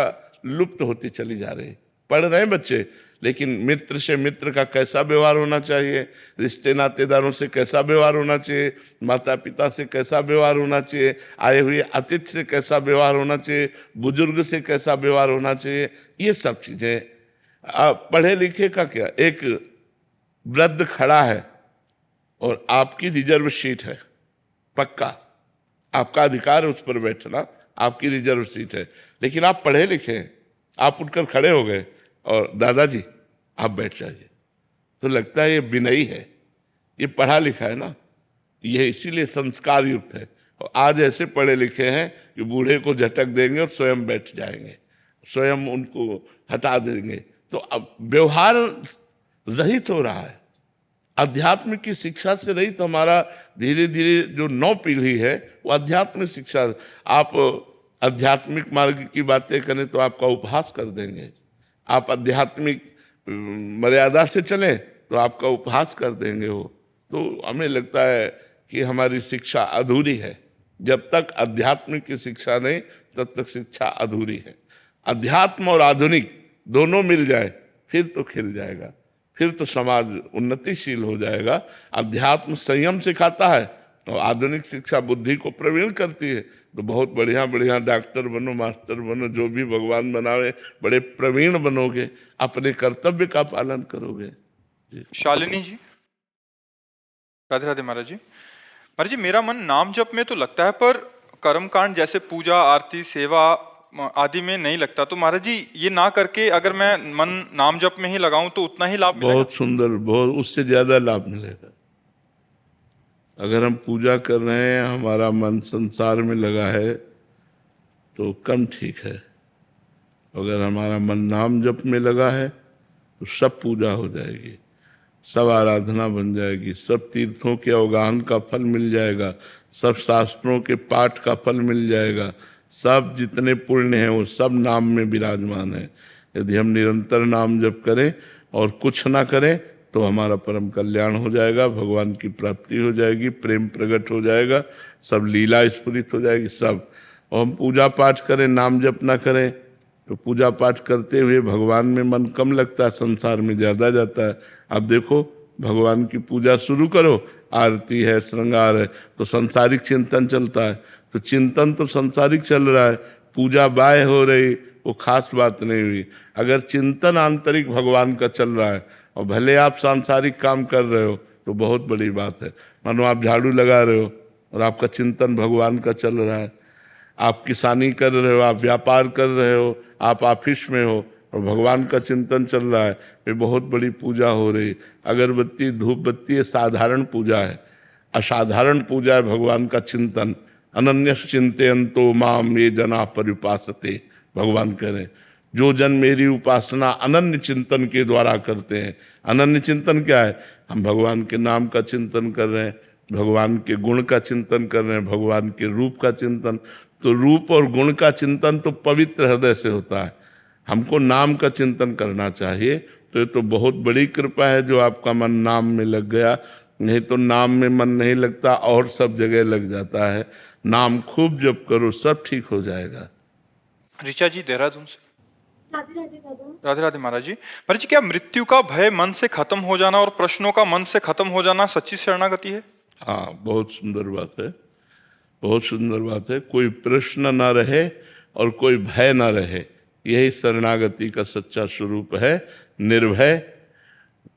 लुप्त होती चली जा रही है। पढ़ रहे हैं बच्चे, लेकिन मित्र से मित्र का कैसा व्यवहार होना चाहिए, रिश्ते नातेदारों से कैसा व्यवहार होना चाहिए, माता पिता से कैसा व्यवहार होना चाहिए, आए हुए अतिथि से कैसा व्यवहार होना चाहिए, बुजुर्ग से कैसा व्यवहार होना चाहिए, ये सब चीजें पढ़े लिखे का क्या। एक वृद्ध खड़ा है और आपकी रिजर्व सीट है, पक्का आपका अधिकार है उस पर बैठना, आपकी रिजर्व सीट है, लेकिन आप पढ़े लिखे हैं, आप उठकर खड़े हो गए और दादाजी आप बैठ जाइए, तो लगता है ये विनयी है, ये पढ़ा लिखा है ना, ये इसीलिए संस्कार युक्त है। और आज ऐसे पढ़े लिखे हैं कि बूढ़े को झटक देंगे और स्वयं बैठ जाएंगे, स्वयं उनको हटा देंगे। तो अब व्यवहार रहित हो रहा है, अध्यात्म की शिक्षा से रहित हमारा धीरे धीरे जो नौ पीढ़ी है वो अध्यात्म शिक्षा। आप आध्यात्मिक मार्ग की बातें करें तो आपका उपहास कर देंगे, आप आध्यात्मिक मर्यादा से चलें तो आपका उपहास कर देंगे वो। तो हमें लगता है कि हमारी शिक्षा अधूरी है, जब तक अध्यात्म की शिक्षा नहीं तब तक शिक्षा अधूरी है। अध्यात्म और आधुनिक दोनों मिल जाए फिर तो खिल जाएगा, फिर तो समाज उन्नतिशील हो जाएगा। अध्यात्म संयम सिखाता है और आधुनिक शिक्षा बुद्धि को प्रवीण करती है। तो बहुत बढ़िया बढ़िया डॉक्टर बनो, मास्टर बनो, जो भी भगवान बनावे, बड़े प्रवीण बनोगे, अपने कर्तव्य का पालन करोगे। शालिनी जी, राधे राधे महाराज जी। महाराज जी, मेरा मन नाम जप में तो लगता है पर कर्मकांड जैसे पूजा आरती सेवा आदि में नहीं लगता। तो महाराज जी ये ना करके अगर मैं मन नाम जप में ही लगाऊं तो उतना ही लाभ मिलेगा? बहुत सुंदर, बहुत उससे ज्यादा लाभ मिलेगा। अगर हम पूजा कर रहे हैं, हमारा मन संसार में लगा है तो कम ठीक है। अगर हमारा मन नाम जप में लगा है तो सब पूजा हो जाएगी, सब आराधना बन जाएगी, सब तीर्थों के अवगाहन का फल मिल जाएगा, सब शास्त्रों के पाठ का फल मिल जाएगा, सब जितने पुण्य हैं वो सब नाम में विराजमान है। यदि हम निरंतर नाम जप करें और कुछ ना करें तो हमारा परम कल्याण हो जाएगा, भगवान की प्राप्ति हो जाएगी, प्रेम प्रकट हो जाएगा, सब लीला स्फुरित हो जाएगी सब। और हम पूजा पाठ करें, नाम जप ना करें तो पूजा पाठ करते हुए भगवान में मन कम लगता है, संसार में ज़्यादा जाता है। अब देखो, भगवान की पूजा शुरू करो, आरती है, श्रृंगार है, तो संसारिक चिंतन चलता है। तो चिंतन तो संसारिक चल रहा है, पूजा बाय हो रही, वो खास बात नहीं हुई। अगर चिंतन आंतरिक भगवान का चल रहा है और भले आप सांसारिक काम कर रहे हो तो बहुत बड़ी बात है। मानो आप झाड़ू लगा रहे हो और आपका चिंतन भगवान का चल रहा है, आप किसानी कर रहे हो, आप व्यापार कर रहे हो, आप ऑफिस में हो और भगवान का चिंतन चल रहा है, ये बहुत बड़ी पूजा हो रही। अगरबत्ती धूप बत्ती ये साधारण पूजा है, असाधारण पूजा है भगवान का चिंतन। अनन्यस चिंतयन्तो माम ये जना पर्युपासते, भगवान कह रहे जो जन मेरी उपासना अनन्य चिंतन के द्वारा करते हैं। अनन्य चिंतन क्या है? हम भगवान के नाम का चिंतन कर रहे हैं, भगवान के गुण का चिंतन कर रहे हैं, भगवान के रूप का चिंतन। तो रूप और गुण का चिंतन तो पवित्र हृदय से होता है, हमको नाम का चिंतन करना चाहिए। तो ये तो बहुत बड़ी कृपा है जो आपका मन नाम में लग गया, नहीं तो नाम में मन नहीं लगता और सब जगह लग जाता है। नाम खूब जप करो, सब ठीक हो जाएगा। ऋचा जी देहरादून से। राधे राधे दादा। राधे राधे महाराज जी। महाराज जी, क्या मृत्यु का भय मन से खत्म हो जाना और प्रश्नों का मन से खत्म हो जाना सच्ची शरणागति है? हाँ, बहुत सुंदर बात है, बहुत सुंदर बात है। कोई प्रश्न ना रहे और कोई भय ना रहे, यही शरणागति का सच्चा स्वरूप है। निर्भय,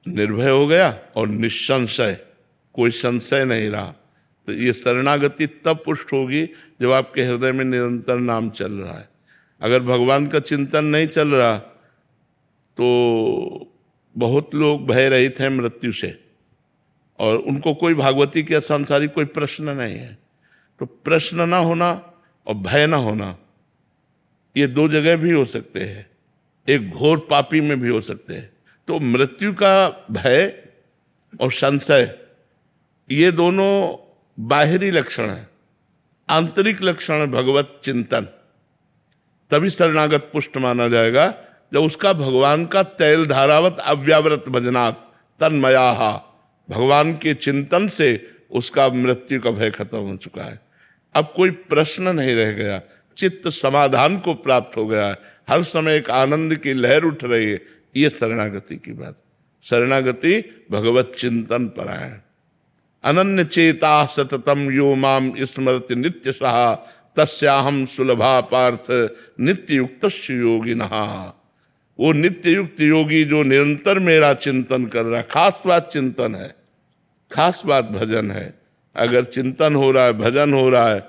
निर्भय हो गया और निसंशय, कोई संशय नहीं रहा। तो ये शरणागति तब पुष्ट होगी जब आपके हृदय में निरंतर नाम चल रहा है। अगर भगवान का चिंतन नहीं चल रहा तो बहुत लोग भय रहित हैं मृत्यु से और उनको कोई भागवती के सांसारिक कोई प्रश्न नहीं है। तो प्रश्न ना होना और भय ना होना, ये दो जगह भी हो सकते हैं, एक घोर पापी में भी हो सकते हैं। तो मृत्यु का भय और संशय, ये दोनों बाहरी लक्षण है, आंतरिक लक्षण है भगवत चिंतन। तभी शरणागत पुष्ट माना जाएगा जब उसका भगवान का तैल धारावत अव्याव्रत भजनात् तन्मयाहा, भगवान के चिंतन से उसका मृत्यु का भय खत्म हो चुका है। अब कोई प्रश्न नहीं रह गया, चित्त समाधान को प्राप्त हो गया है, हर समय एक आनंद की लहर उठ रही है। ये शरणागति की बात। शरणागति भगवत चिंतन पर है। अनन्य चेता सततम यो माम स्मरति नित्य सहा तस्याहम सुलभा पार्थ नित्य युक्त योगिनः। वो नित्य युक्त योगी जो निरंतर मेरा चिंतन कर रहा है, खास बात चिंतन है, खास बात भजन है। अगर चिंतन हो रहा है, भजन हो रहा है,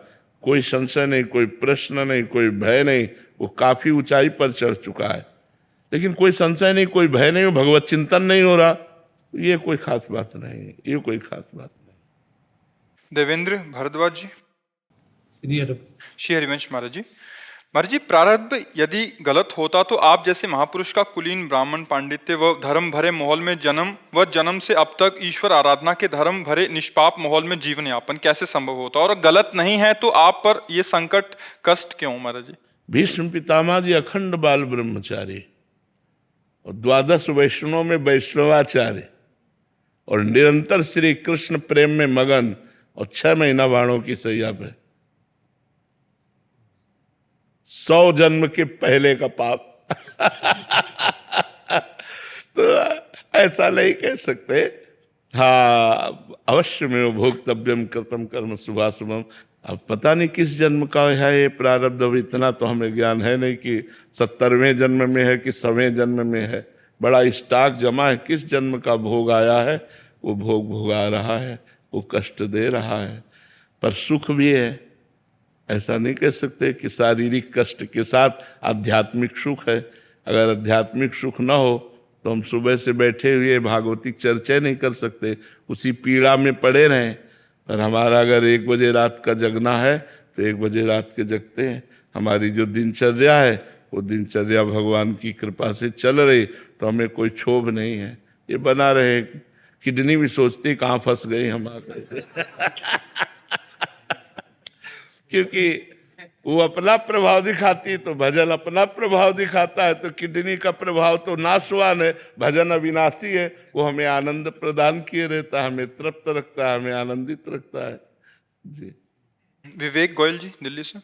कोई संशय नहीं, कोई प्रश्न नहीं, कोई भय नहीं, वो काफी ऊंचाई पर चढ़ चुका है। लेकिन कोई संशय नहीं, कोई भय नहीं, भगवत चिंतन नहीं हो रहा, ये कोई खास बात नहीं, ये कोई खास बात नहीं। देवेंद्र भारद्वाज जी। श्री हरिवंश महाराज जी। महाराज जी, प्रारब्ध यदि गलत होता तो आप जैसे महापुरुष का कुलीन ब्राह्मण पांडित्य व धर्म भरे माहौल में जन्म से अब तक ईश्वर आराधना के धर्म भरे निष्पाप माहौल में जीवन यापन कैसे संभव होता? और गलत नहीं है तो आप पर यह संकट कष्ट क्यों महाराज जी? भीष्म पितामह जी अखंड बाल ब्रह्मचारी और 12 वैष्णव में वैष्णवाचार्य और निरंतर श्री कृष्ण प्रेम में मगन और 6 महीना बाणों की सैया पे। 100 जन्म के पहले का पाप तो ऐसा नहीं कह सकते। हाँ, अवश्य में वो भोक्तव्यम कृतम कर्म शुभाशुभम। अब पता नहीं किस जन्म का है ये प्रारब्ध, अब इतना तो हमें ज्ञान है नहीं कि 70वें जन्म में है कि 100वें जन्म में है। बड़ा स्टॉक जमा है, किस जन्म का भोग आया है वो भोग भोगा रहा है, वो कष्ट दे रहा है। पर सुख भी है, ऐसा नहीं कह सकते कि शारीरिक कष्ट के साथ आध्यात्मिक सुख है। अगर आध्यात्मिक सुख न हो तो हम सुबह से बैठे हुए भागवतिक चर्चा नहीं कर सकते, उसी पीड़ा में पड़े रहें। और हमारा अगर 1 बजे रात का जगना है तो 1 बजे रात के जगते हैं। हमारी जो दिनचर्या है वो दिनचर्या भगवान की कृपा से चल रही, तो हमें कोई क्षोभ नहीं है। ये बना रहे, किडनी भी सोचती कहाँ फंस गई हम आकर क्योंकि वो अपना प्रभाव दिखाती तो भजन अपना प्रभाव दिखाता है, तो किडनी का प्रभाव तो नाशवान है, भजन अविनाशी है। वो हमें आनंद प्रदान किए रहता है, हमें तृप्त रखता है, हमें आनंदित रखता है जी। विवेक गोयल जी दिल्ली से।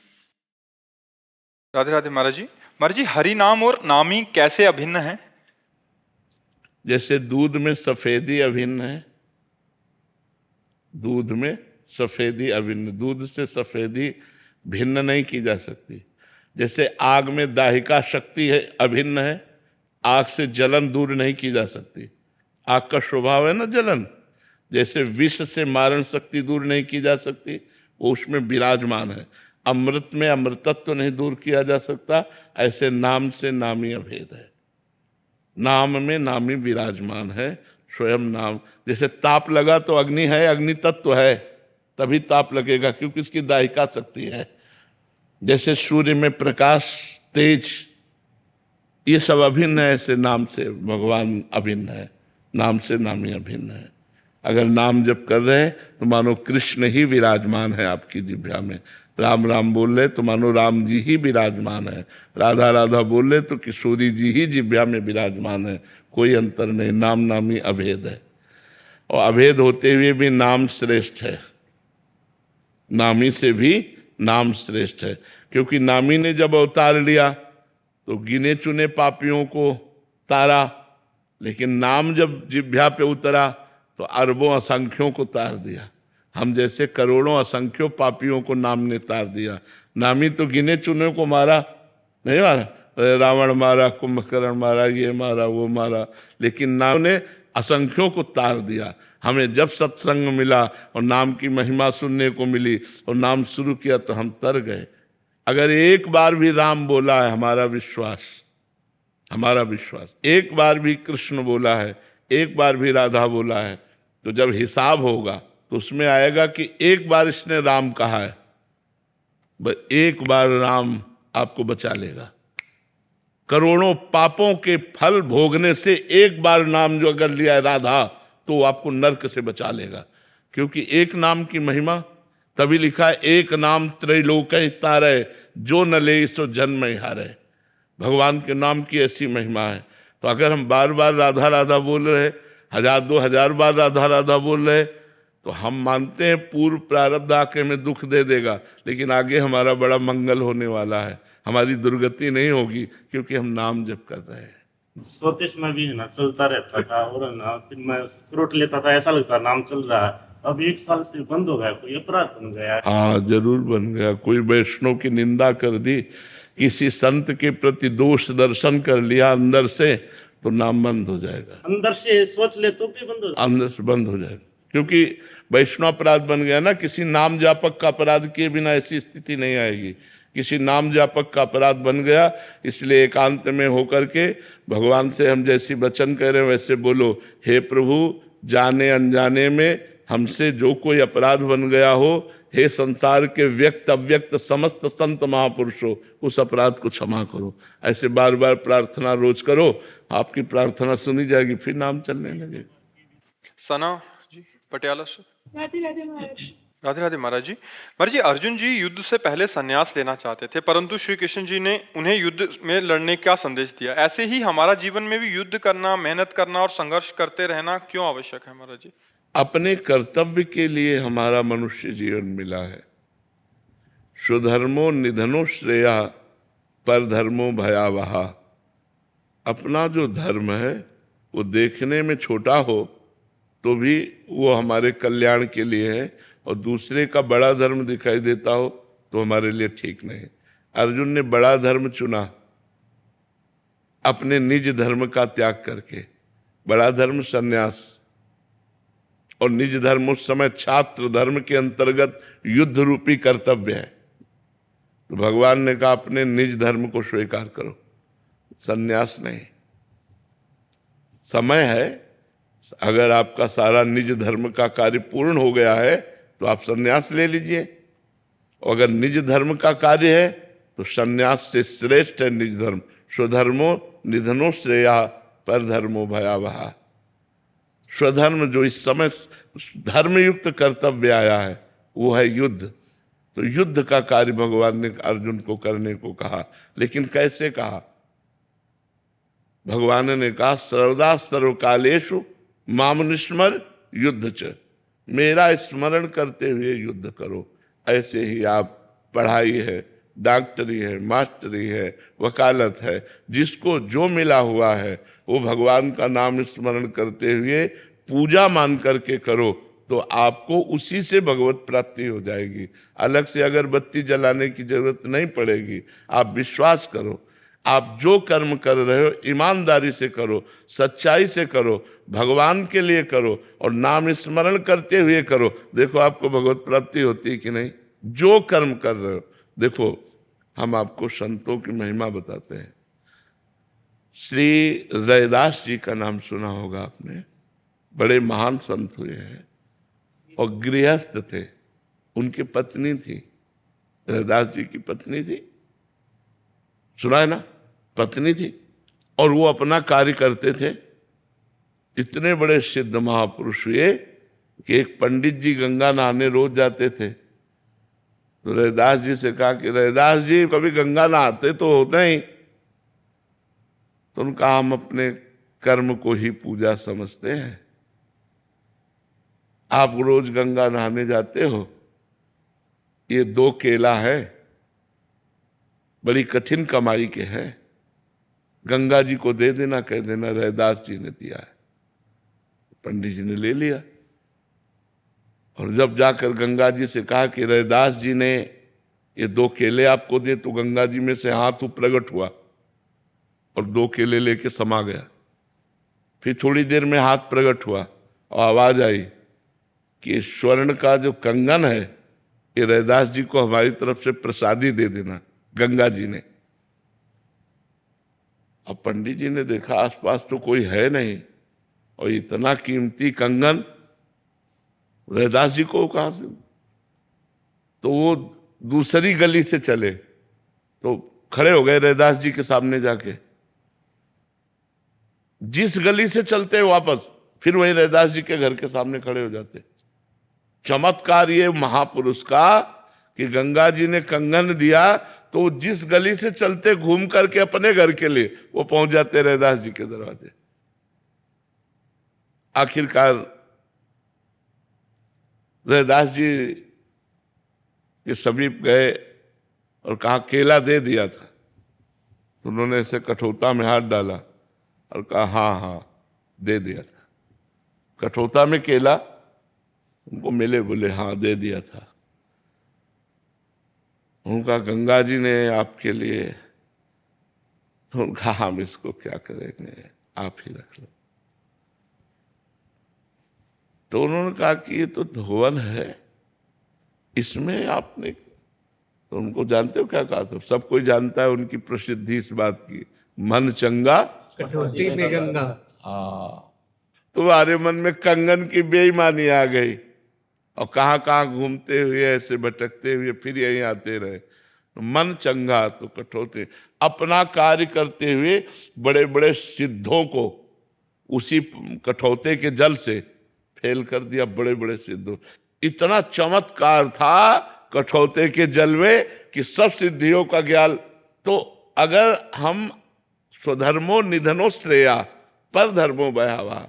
राधे राधे महाराज जी। महाराज जी, हरि नाम और नामी कैसे अभिन्न है? जैसे दूध में सफेदी अभिन्न है, दूध में सफेदी अभिन्न, दूध से सफेदी भिन्न नहीं की जा सकती। जैसे आग में दाहिका शक्ति है, अभिन्न है, आग से जलन दूर नहीं की जा सकती। आग का स्वभाव है ना जलन, जैसे विष से मारण शक्ति दूर नहीं की जा सकती, वो उसमें विराजमान है। अमृत में अमृतत्व नहीं दूर किया जा सकता, ऐसे नाम से नामी अभेद है। नाम में नामी विराजमान है, स्वयं नाम। जैसे ताप लगा तो अग्नि है, अग्नि तत्व है, तभी ताप लगेगा क्योंकि इसकी दाहिका शक्ति है। जैसे सूर्य में प्रकाश, तेज, ये सब अभिन्न है, ऐसे नाम से भगवान अभिन्न है, नाम से नामी अभिन्न है। अगर नाम जप कर रहे हैं तो मानो कृष्ण ही विराजमान है आपकी जिह्वा में। राम राम बोल रहे तो मानो राम जी ही विराजमान है। राधा राधा बोल रहे तो किशोरी जी ही जिह्वा में विराजमान है, कोई अंतर नहीं। नाम नामी अभेद है, और अभेद होते हुए भी नाम श्रेष्ठ है। नामी से भी नाम श्रेष्ठ है, क्योंकि नामी ने जब अवतार लिया तो गिने चुने पापियों को तारा, लेकिन नाम जब जिह्वा पे उतरा तो अरबों असंख्यों को तार दिया। हम जैसे करोड़ों असंख्यों पापियों को नाम ने तार दिया। नामी तो गिने चुने को मारा नहीं, मारा रावण मारा, कुंभकर्ण मारा, ये मारा, वो मारा, लेकिन नाम ने असंख्यों को तार दिया। हमें जब सत्संग मिला और नाम की महिमा सुनने को मिली और नाम शुरू किया तो हम तर गए। अगर एक बार भी राम बोला है, हमारा विश्वास, एक बार भी कृष्ण बोला है, एक बार भी राधा बोला है, तो जब हिसाब होगा तो उसमें आएगा कि एक बार इसने राम कहा है, बस एक बार राम आपको बचा लेगा। करोड़ों पापों के फल भोगने से एक बार नाम जो अगर लिया है राधा, तो आपको नरक से बचा लेगा। क्योंकि एक नाम की महिमा, तभी लिखा है एक नाम त्रैलोक्य तारे, जो न ले सो जन्म हारे। भगवान के नाम की ऐसी महिमा है। तो अगर हम बार बार राधा राधा बोल रहे, 1000-2000 बार राधा राधा बोल रहे, तो हम मानते हैं पूर्व प्रारब्ध आके हमें दुख दे देगा, लेकिन आगे हमारा बड़ा मंगल होने वाला है, हमारी दुर्गति नहीं होगी, क्योंकि हम नाम जप कर रहे हैं। सोते समय भी ना चलता रहता था, और ना फिर मैं फ्रूट लेता था, ऐसा लगता नाम चल रहा है। अब 1 साल से बंद हो गया, कोई अपराध बन गया। हाँ, जरूर बन गया। कोई वैष्णव की निंदा कर दी, किसी संत के प्रति दोष दर्शन कर लिया अंदर से, तो नाम बंद हो जाएगा। अंदर से सोच ले तो भी बंद हो, अंदर से बंद हो जाएगा, क्योंकि वैष्णव अपराध बन गया ना। किसी नाम जापक का अपराध किए बिना ऐसी स्थिति नहीं आएगी। किसी नाम जापक का अपराध बन गया, इसलिए एकांत में होकर के भगवान से हम जैसी वचन कह रहे हैं वैसे बोलो, हे प्रभु, जाने अनजाने में हमसे जो कोई अपराध बन गया हो, हे संसार के व्यक्त अव्यक्त समस्त संत महापुरुषों, उस अपराध को क्षमा करो। ऐसे बार बार प्रार्थना रोज करो, आपकी प्रार्थना सुनी जाएगी, फिर नाम चलने लगेगा। सना जी पटियाला से। राधे राधे महाराज। राधे राधे महाराज जी। महाराज जी, अर्जुन जी युद्ध से पहले संन्यास लेना चाहते थे, परंतु श्री कृष्ण जी ने उन्हें युद्ध में लड़ने का संदेश दिया। ऐसे ही हमारा जीवन में भी युद्ध करना, मेहनत करना और संघर्ष करते रहना क्यों आवश्यक है महाराज जी? अपने कर्तव्य के लिए हमारा मनुष्य जीवन मिला है। स्वधर्मो निधनो श्रेया, परधर्मो भयावहा। अपना जो धर्म है वो देखने में छोटा हो तो भी वो हमारे कल्याण के लिए है, और दूसरे का बड़ा धर्म दिखाई देता हो तो हमारे लिए ठीक नहीं। अर्जुन ने बड़ा धर्म चुना, अपने निज धर्म का त्याग करके। बड़ा धर्म संन्यास, और निज धर्म उस समय छात्र धर्म के अंतर्गत युद्ध रूपी कर्तव्य है। तो भगवान ने कहा अपने निज धर्म को स्वीकार करो, संन्यास नहीं। समय है, अगर आपका सारा निज धर्म का कार्य पूर्ण हो गया है तो तो आप संन्यास ले लीजिए। और अगर निज धर्म का कार्य है तो संन्यास से श्रेष्ठ है निज धर्म। स्वधर्मो निधनो श्रेया पर धर्मो भयावह। स्वधर्म जो इस समय धर्मयुक्त कर्तव्य आया है वो है युद्ध। तो युद्ध का कार्य भगवान ने अर्जुन को करने को कहा, लेकिन कैसे कहा? भगवान ने कहा सर्वदा सर्वकालेषु माम निस्मर युद्ध च, मेरा स्मरण करते हुए युद्ध करो। ऐसे ही आप पढ़ाई है, डॉक्टरी है, मास्टरी है, वकालत है, जिसको जो मिला हुआ है वो भगवान का नाम स्मरण करते हुए पूजा मान करके करो, तो आपको उसी से भगवत प्राप्ति हो जाएगी। अलग से अगरबत्ती जलाने की जरूरत नहीं पड़ेगी। आप विश्वास करो, आप जो कर्म कर रहे हो ईमानदारी से करो, सच्चाई से करो, भगवान के लिए करो और नाम स्मरण करते हुए करो। देखो आपको भगवत प्राप्ति होती है कि नहीं। जो कर्म कर रहे हो, देखो हम आपको संतों की महिमा बताते हैं। श्री रैदास जी का नाम सुना होगा आपने, बड़े महान संत हुए हैं और गृहस्थ थे। उनकी पत्नी थी, रैदास जी की पत्नी थी, सुना है ना, पत्नी थी, और वो अपना कार्य करते थे। इतने बड़े सिद्ध महापुरुष हुए कि एक पंडित जी गंगा नहाने रोज जाते थे। तो रैदास जी से कहा कि रैदास जी कभी गंगा नहाते तो होते ही। तो उनका हम अपने कर्म को ही पूजा समझते हैं। आप रोज गंगा नहाने जाते हो, ये 2 केला है, बड़ी कठिन कमाई के हैं, गंगा जी को दे देना, कह देना रैदास जी ने दिया है। पंडित जी ने ले लिया और जब जाकर गंगा जी से कहा कि रैदास जी ने ये 2 केले आपको दिए, तो गंगा जी में से हाथ प्रकट हुआ और 2 केले लेके समा गया। फिर थोड़ी देर में हाथ प्रकट हुआ और आवाज आई कि स्वर्ण का जो कंगन है ये रैदास जी को हमारी तरफ से प्रसादी दे देना, गंगा जी ने। अब पंडित जी ने देखा आसपास तो कोई है नहीं और इतना कीमती कंगन रैदास जी को कहां से। तो वो दूसरी गली से चले, तो खड़े हो गए रैदास जी के सामने जाके। जिस गली से चलते वापस फिर वही रैदास जी के घर के सामने खड़े हो जाते। चमत्कार ये महापुरुष का कि गंगा जी ने कंगन दिया तो जिस गली से चलते घूम करके अपने घर के लिए वो पहुंच जाते रैदास जी के दरवाजे। आखिरकार रैदास जी के समीप गए और कहा केला दे दिया था। तो उन्होंने ऐसे कठौता में हाथ डाला और कहा हाँ हाँ दे दिया था। कठौता में केला उनको मिले, बोले हाँ दे दिया था। उनका गंगा जी ने आपके लिए। तो उनका हम इसको क्या करेंगे, आप ही रख लो। तो उन्होंने कहा कि ये तो धोवन है, इसमें आपने। तो उनको जानते हो क्या कहा था? सब कोई जानता है उनकी प्रसिद्धि इस बात की, मन चंगा कठौती में गंगा। हाँ, तो हमारे मन में कंगन की बेईमानी आ गई और कहाँ कहाँ घूमते हुए ऐसे भटकते हुए फिर यहीं आते रहे। मन चंगा तो कठौते, अपना कार्य करते हुए बड़े बड़े सिद्धों को उसी कठौते के जल से फेल कर दिया। बड़े बड़े सिद्धों, इतना चमत्कार था कठौते के जल में कि सब सिद्धियों का ज्ञान। तो अगर हम स्वधर्मो निधनो श्रेया पर धर्मो भयावह,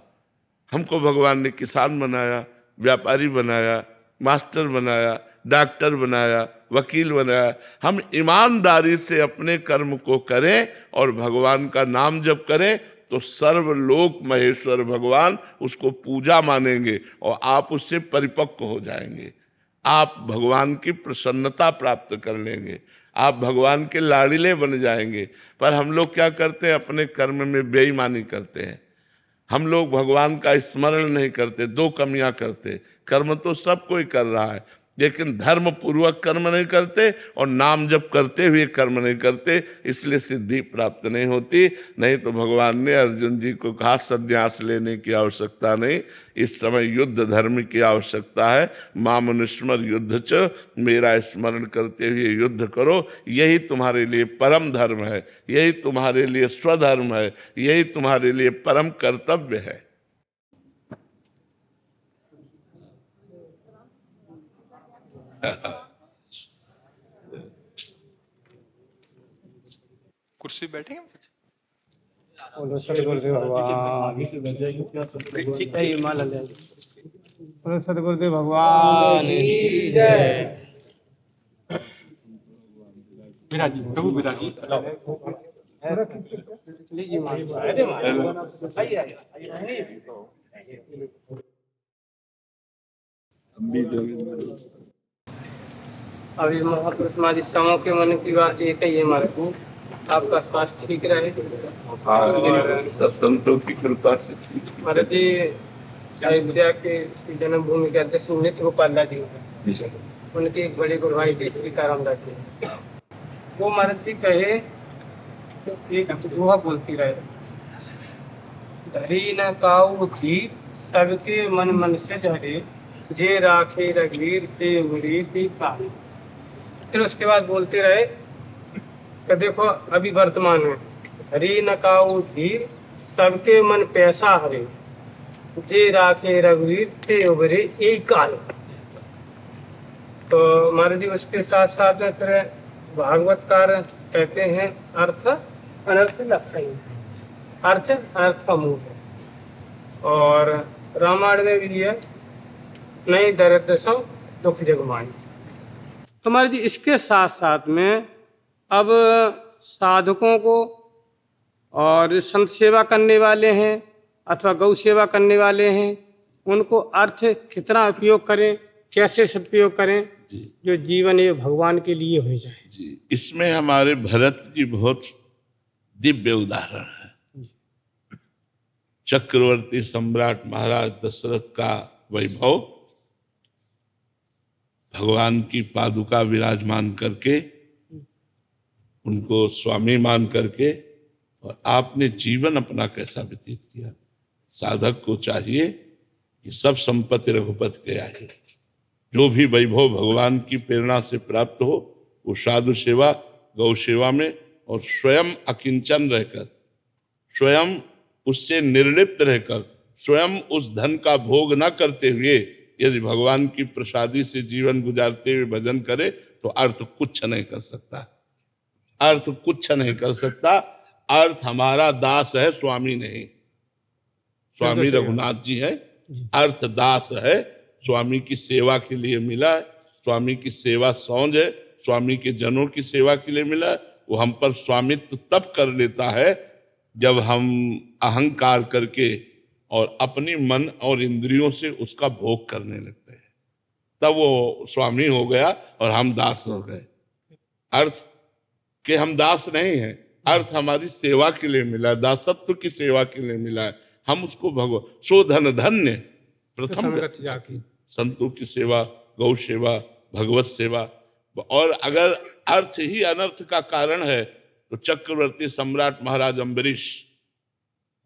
हमको भगवान ने किसान बनाया, व्यापारी बनाया, मास्टर बनाया, डॉक्टर बनाया, वकील बनाया। हम ईमानदारी से अपने कर्म को करें और भगवान का नाम जप करें तो सर्वलोक महेश्वर भगवान उसको पूजा मानेंगे और आप उससे परिपक्व हो जाएंगे। आप भगवान की प्रसन्नता प्राप्त कर लेंगे, आप भगवान के लाड़िले बन जाएंगे। पर हम लोग क्या करते हैं, अपने कर्म में बेईमानी करते हैं। हम लोग भगवान का स्मरण नहीं करते, 2 कमियां करते। कर्म तो सब कोई कर रहा है, लेकिन धर्म पूर्वक कर्म नहीं करते और नाम जप करते हुए कर्म नहीं करते, इसलिए सिद्धि प्राप्त नहीं होती। नहीं तो भगवान ने अर्जुन जी को कहा संन्यास लेने की आवश्यकता नहीं, इस समय युद्ध धर्म की आवश्यकता है। मामनुस्मर युद्ध च, मेरा स्मरण करते हुए युद्ध करो, यही तुम्हारे लिए परम धर्म है, यही तुम्हारे लिए स्वधर्म है, यही तुम्हारे लिए परम कर्तव्य है। कुर्सी बैठेंगे? बोलो सदगुरुदेव भगवान बोलो सदगुरुदेव भगवान की जय। विराजी प्रभु विराजी लीजिए अभी महापुरुष हमारी समूह के मन की बात एक ही है हमारे को, आपका स्वास्थ्य ठीक रहे और सब संतों की कृपा से ठीक। महाराज जी अयोध्या के जन्मभूमि के अध्यक्ष नित्य गोपाल दास जी, उनके एक बड़े गुरु भाई थे सीताराम दास जी, वो महाराज जी कहे एक दोहा बोलती रहे, धरी न काऊ थी सबके मन मन से झरे, जे राखे रघुवीर ते उरी थी काहे। फिर उसके बाद बोलते रहे कि देखो अभी वर्तमान में हरी न काऊ धीर सबके मन पैसा हरे, जे राखे रघुवीर ते उबरे एक काल। तो महाराज जी उसके साथ साथ में फिर भागवतकार कहते हैं अर्थ अनर्थ लक्षण, अर्थ अर्थ का मूल है, और रामायण में भी है नहीं दरिद्र सम दुख जगमाई। तो महाराज जी इसके साथ साथ में अब साधकों को और संत सेवा करने वाले हैं अथवा गौ सेवा करने वाले हैं, उनको अर्थ कितना उपयोग करें, कैसे सदुपयोग करें जो जीवन ये भगवान के लिए हो जाए। जी, इसमें हमारे भरत जी बहुत दिव्य उदाहरण है। चक्रवर्ती सम्राट महाराज दशरथ का वैभव भगवान की पादुका विराजमान करके, उनको स्वामी मान करके, और आपने जीवन अपना कैसा व्यतीत किया। साधक को चाहिए कि सब संपत्ति रघुपति के आए, जो भी वैभव भगवान की प्रेरणा से प्राप्त हो वो साधु सेवा गौ सेवा में, और स्वयं अकिंचन रहकर, स्वयं उससे निर्लिप्त रहकर, स्वयं उस धन का भोग न करते हुए यदि भगवान की प्रसादी से जीवन गुजारते हुए भजन करे तो अर्थ कुछ नहीं कर सकता, अर्थ कुछ नहीं कर सकता। अर्थ हमारा दास है, स्वामी नहीं। स्वामी रघुनाथ जी है, अर्थ दास है, स्वामी की सेवा के लिए मिला है, स्वामी की सेवा सौंज है, स्वामी के जनों की सेवा के लिए मिला है। वो हम पर स्वामित्व तब कर लेता है जब हम अहंकार करके और अपनी मन और इंद्रियों से उसका भोग करने लगते हैं, तब वो स्वामी हो गया और हम दास हो गए। अर्थ के हम दास नहीं हैं, अर्थ हमारी सेवा के लिए मिला है, दासत्व की सेवा के लिए मिला है। हम उसको भगवान सो धन धन्य प्रथम गति, संतों की सेवा, गौ सेवा, भगवत सेवा। और अगर अर्थ ही अनर्थ का कारण है तो चक्रवर्ती सम्राट महाराज अम्बरीश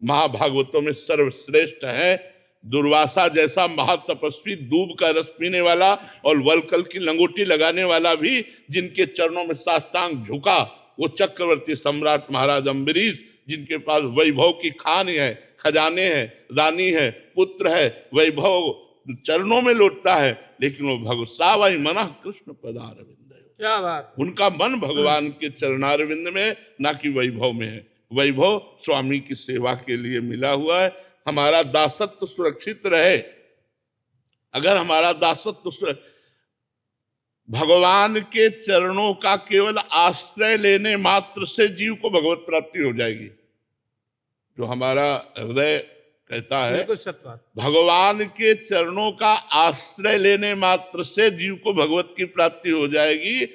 महाभागवतों में सर्वश्रेष्ठ है। दुर्वासा जैसा महातपस्वी दूब का रस पीने वाला और वलकल की लंगोटी लगाने वाला भी जिनके चरणों में साष्टांग झुका, वो चक्रवर्ती सम्राट महाराज अम्बरीश, जिनके पास वैभव की खान है, खजाने हैं, रानी है, पुत्र है, वैभव चरणों में लौटता है, लेकिन वो भगवसावाई मना कृष्ण पदारविंद। क्या बात। उनका मन भगवान के चरणारविंद में, ना कि वैभव में है। वैभव स्वामी की सेवा के लिए मिला हुआ है। हमारा दासत्व सुरक्षित रहे, अगर हमारा दासत्व भगवान के चरणों का केवल आश्रय लेने मात्र से जीव को भगवत प्राप्ति हो जाएगी। जो हमारा हृदय कहता है, भगवान के चरणों का आश्रय लेने मात्र से जीव को भगवत की प्राप्ति हो जाएगी।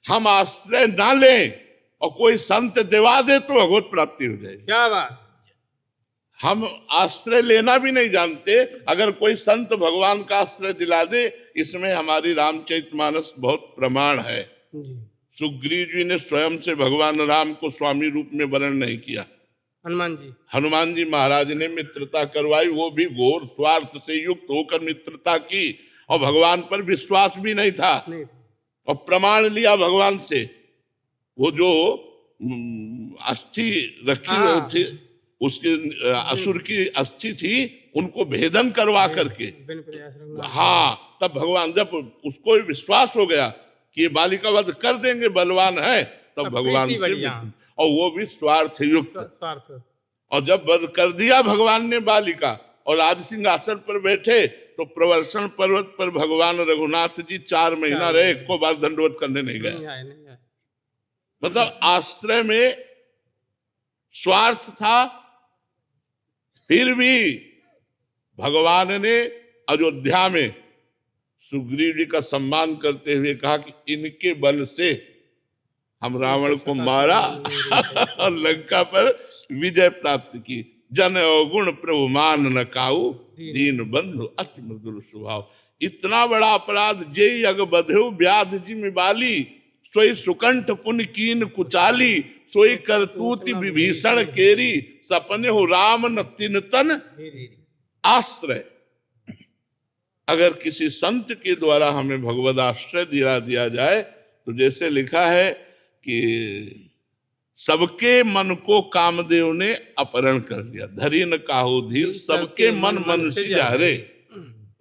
हम आश्रय ना लें और कोई संत दिवा दे तो भगवत प्राप्ति हो जाएगी। क्या बात। हम आश्रय लेना भी नहीं जानते, अगर कोई संत भगवान का आश्रय दिला दे, इसमें हमारी रामचरितमानस बहुत प्रमाण है। जी। सुग्रीव जी ने स्वयं से भगवान राम को स्वामी रूप में वर्ण नहीं किया। हनुमान जी। हनुमान जी महाराज ने मित्रता करवाई, वो भी घोर स्वार्थ से युक्त होकर मित्रता की, और भगवान पर विश्वास भी नहीं था, नहीं। और प्रमाण लिया भगवान से। वो जो अस्थि रखी हाँ। थी, उसके असुर की अस्थि थी, उनको भेदन करवा करके, बिन प्रयास रघुनाथ। हाँ, तब भगवान, जब उसको विश्वास हो गया कि ये बालिका वध कर देंगे, बलवान है, तब भगवान प्रीति से, बढ़ी, हाँ। और वो भी स्वार्थ युक्त। स्वार्थ। और जब वध कर दिया भगवान ने बालिका और राज सिंहासन पर बैठे, तो प्रवर्षण पर्वत पर भगवान रघुनाथ जी 4 महीना रहे, एको बार दंडवत करने नहीं गए। नहीं आए, नहीं आए। मतलब आश्रय में स्वार्थ था, फिर भी भगवान ने अयोध्या में सुग्रीव जी का सम्मान करते हुए कहा कि इनके बल से हम रावण को मारा और लंका पर विजय प्राप्त की। जन अवगुण प्रभु मान न काऊ, दीन बंधु अति मृदुल स्वभाव। इतना बड़ा अपराध जे अग बधेउ व्याध जिम बाली, सोई सुकंठ पुन कीन कुचाली, सोई करतूति विभीषण केरी, सपने हो राम न तिन तन आश्रय। अगर किसी संत के द्वारा हमें भगवद आश्रय दिया जाए, तो जैसे लिखा है कि सबके मन को कामदेव ने अपहरण कर लिया, धरी न काहू धीर, सबके मन मनुष्य जारे।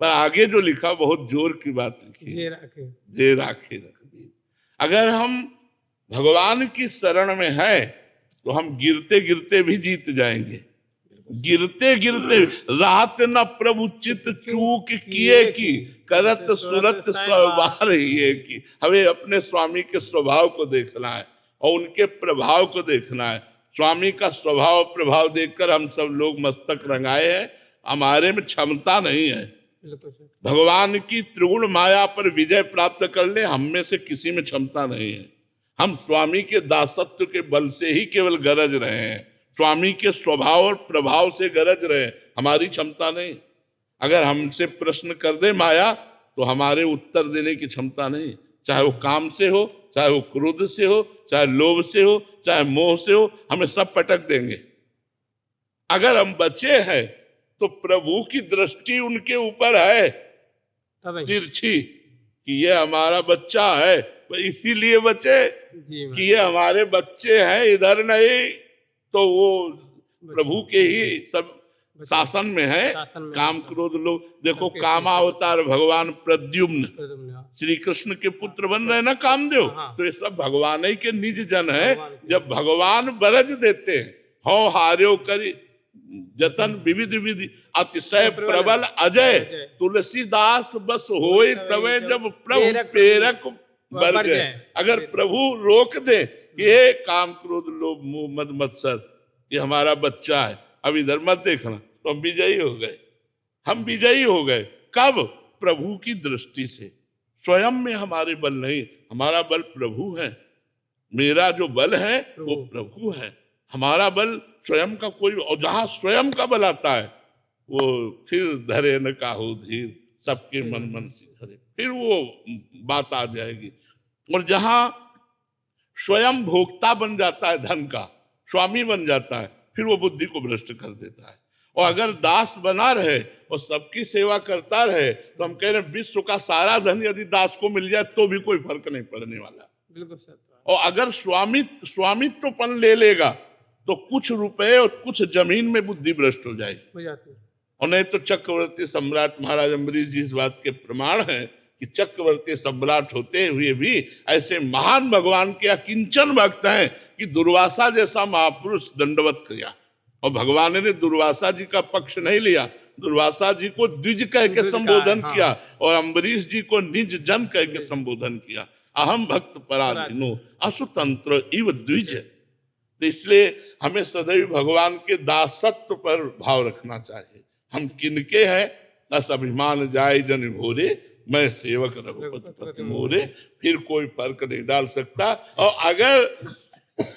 पर आगे जो लिखा बहुत जोर की बात लिखी, दे राखे रघुवीर। अगर हम भगवान की शरण में हैं, तो हम गिरते गिरते भी जीत जाएंगे। गिरते गिरते राहत न प्रभु चित चूक किए की, करत सुरत स्वभाव ही की। हमें अपने स्वामी के स्वभाव को देखना है और उनके प्रभाव को देखना है। स्वामी का स्वभाव प्रभाव देखकर हम सब लोग मस्तक रंगाए हैं, हमारे में क्षमता नहीं है। भगवान की त्रिगुण माया पर विजय प्राप्त कर ले, हम में से किसी में क्षमता नहीं है। हम स्वामी के दासत्व के बल से ही केवल गरज रहे हैं, स्वामी के स्वभाव और प्रभाव से गरज रहे, हमारी क्षमता नहीं। अगर हमसे प्रश्न कर दे माया, तो हमारे उत्तर देने की क्षमता नहीं। चाहे वो काम से हो, चाहे वो क्रोध से हो, चाहे लोभ से हो, चाहे मोह से हो, हमें सब पटक देंगे। अगर हम बचे हैं, तो प्रभु की दृष्टि उनके ऊपर है तिरछी, कि ये हमारा बच्चा है, इसीलिए बचे कि ये हमारे बच्चे हैं, इधर नहीं। तो वो प्रभु के ही सब शासन में है। काम क्रोध लोग देखो, कामावतार भगवान प्रद्युम्न श्री कृष्ण के पुत्र बन रहे ना कामदेव, तो ये सब भगवान ही के निज जन है। जब भगवान बरज देते हैं, हो हार्यो करी जतन विविध विधि, अतिशय प्रबल अजय, तुलसीदास बस होए तवे, जब प्रभु प्रेरक बरजे। अगर प्रभु रोक दे कि ये काम क्रोध लोभ मोह मद मत्सर, ये हमारा बच्चा है, अब इधर मत देखना, तो हम विजयी हो गए। हम विजयी हो गए कब? प्रभु की दृष्टि से। स्वयं में हमारे बल नहीं, हमारा बल प्रभु है। मेरा जो बल है वो प्रभु है, हमारा बल स्वयं का कोई। और जहां स्वयं का बल आता है, वो फिर धरे न काहू धीर, सबके मन मन से धरे, फिर वो बात आ जाएगी। और जहां स्वयं भोक्ता बन जाता है, धन का स्वामी बन जाता है, फिर वो बुद्धि को भ्रष्ट कर देता है। और अगर दास बना रहे और सबकी सेवा करता रहे, तो हम कह रहे हैं विश्व का सारा धन यदि दास को मिल जाए तो भी कोई फर्क नहीं पड़ने वाला। बिल्कुल सर। और अगर स्वामित्वपन ले लेगा, तो कुछ रुपए और कुछ जमीन में बुद्धि भ्रष्ट हो जाएगी, हो जाती है। और नहीं तो चक्रवर्ती सम्राट महाराज अम्बरीश जी इस बात के प्रमाण है कि चक्रवर्ती सम्राट होते हुए भी ऐसे महान भगवान के अकिंचन भक्त हैं कि दुर्वासा जैसा महापुरुष दंडवत किया। और भगवान ने दुर्वासा जी का पक्ष नहीं लिया, दुर्वासा जी को द्विज कह के संबोधन किया, और अम्बरीश जी को निज जन कह के संबोधन किया। अहम भक्त पराधीनो असुतंत्र इव द्विज। तो इसलिए हमें सदैव भगवान के दासत्व पर भाव रखना चाहिए। हम किनके हैं? अस अभिमान जाय जन घोरे, मैं सेवक रघुपति पति मोरे। फिर कोई फर्क नहीं डाल सकता। और अगर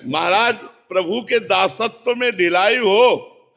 महाराज प्रभु के दासत्व में ढिलाई हो,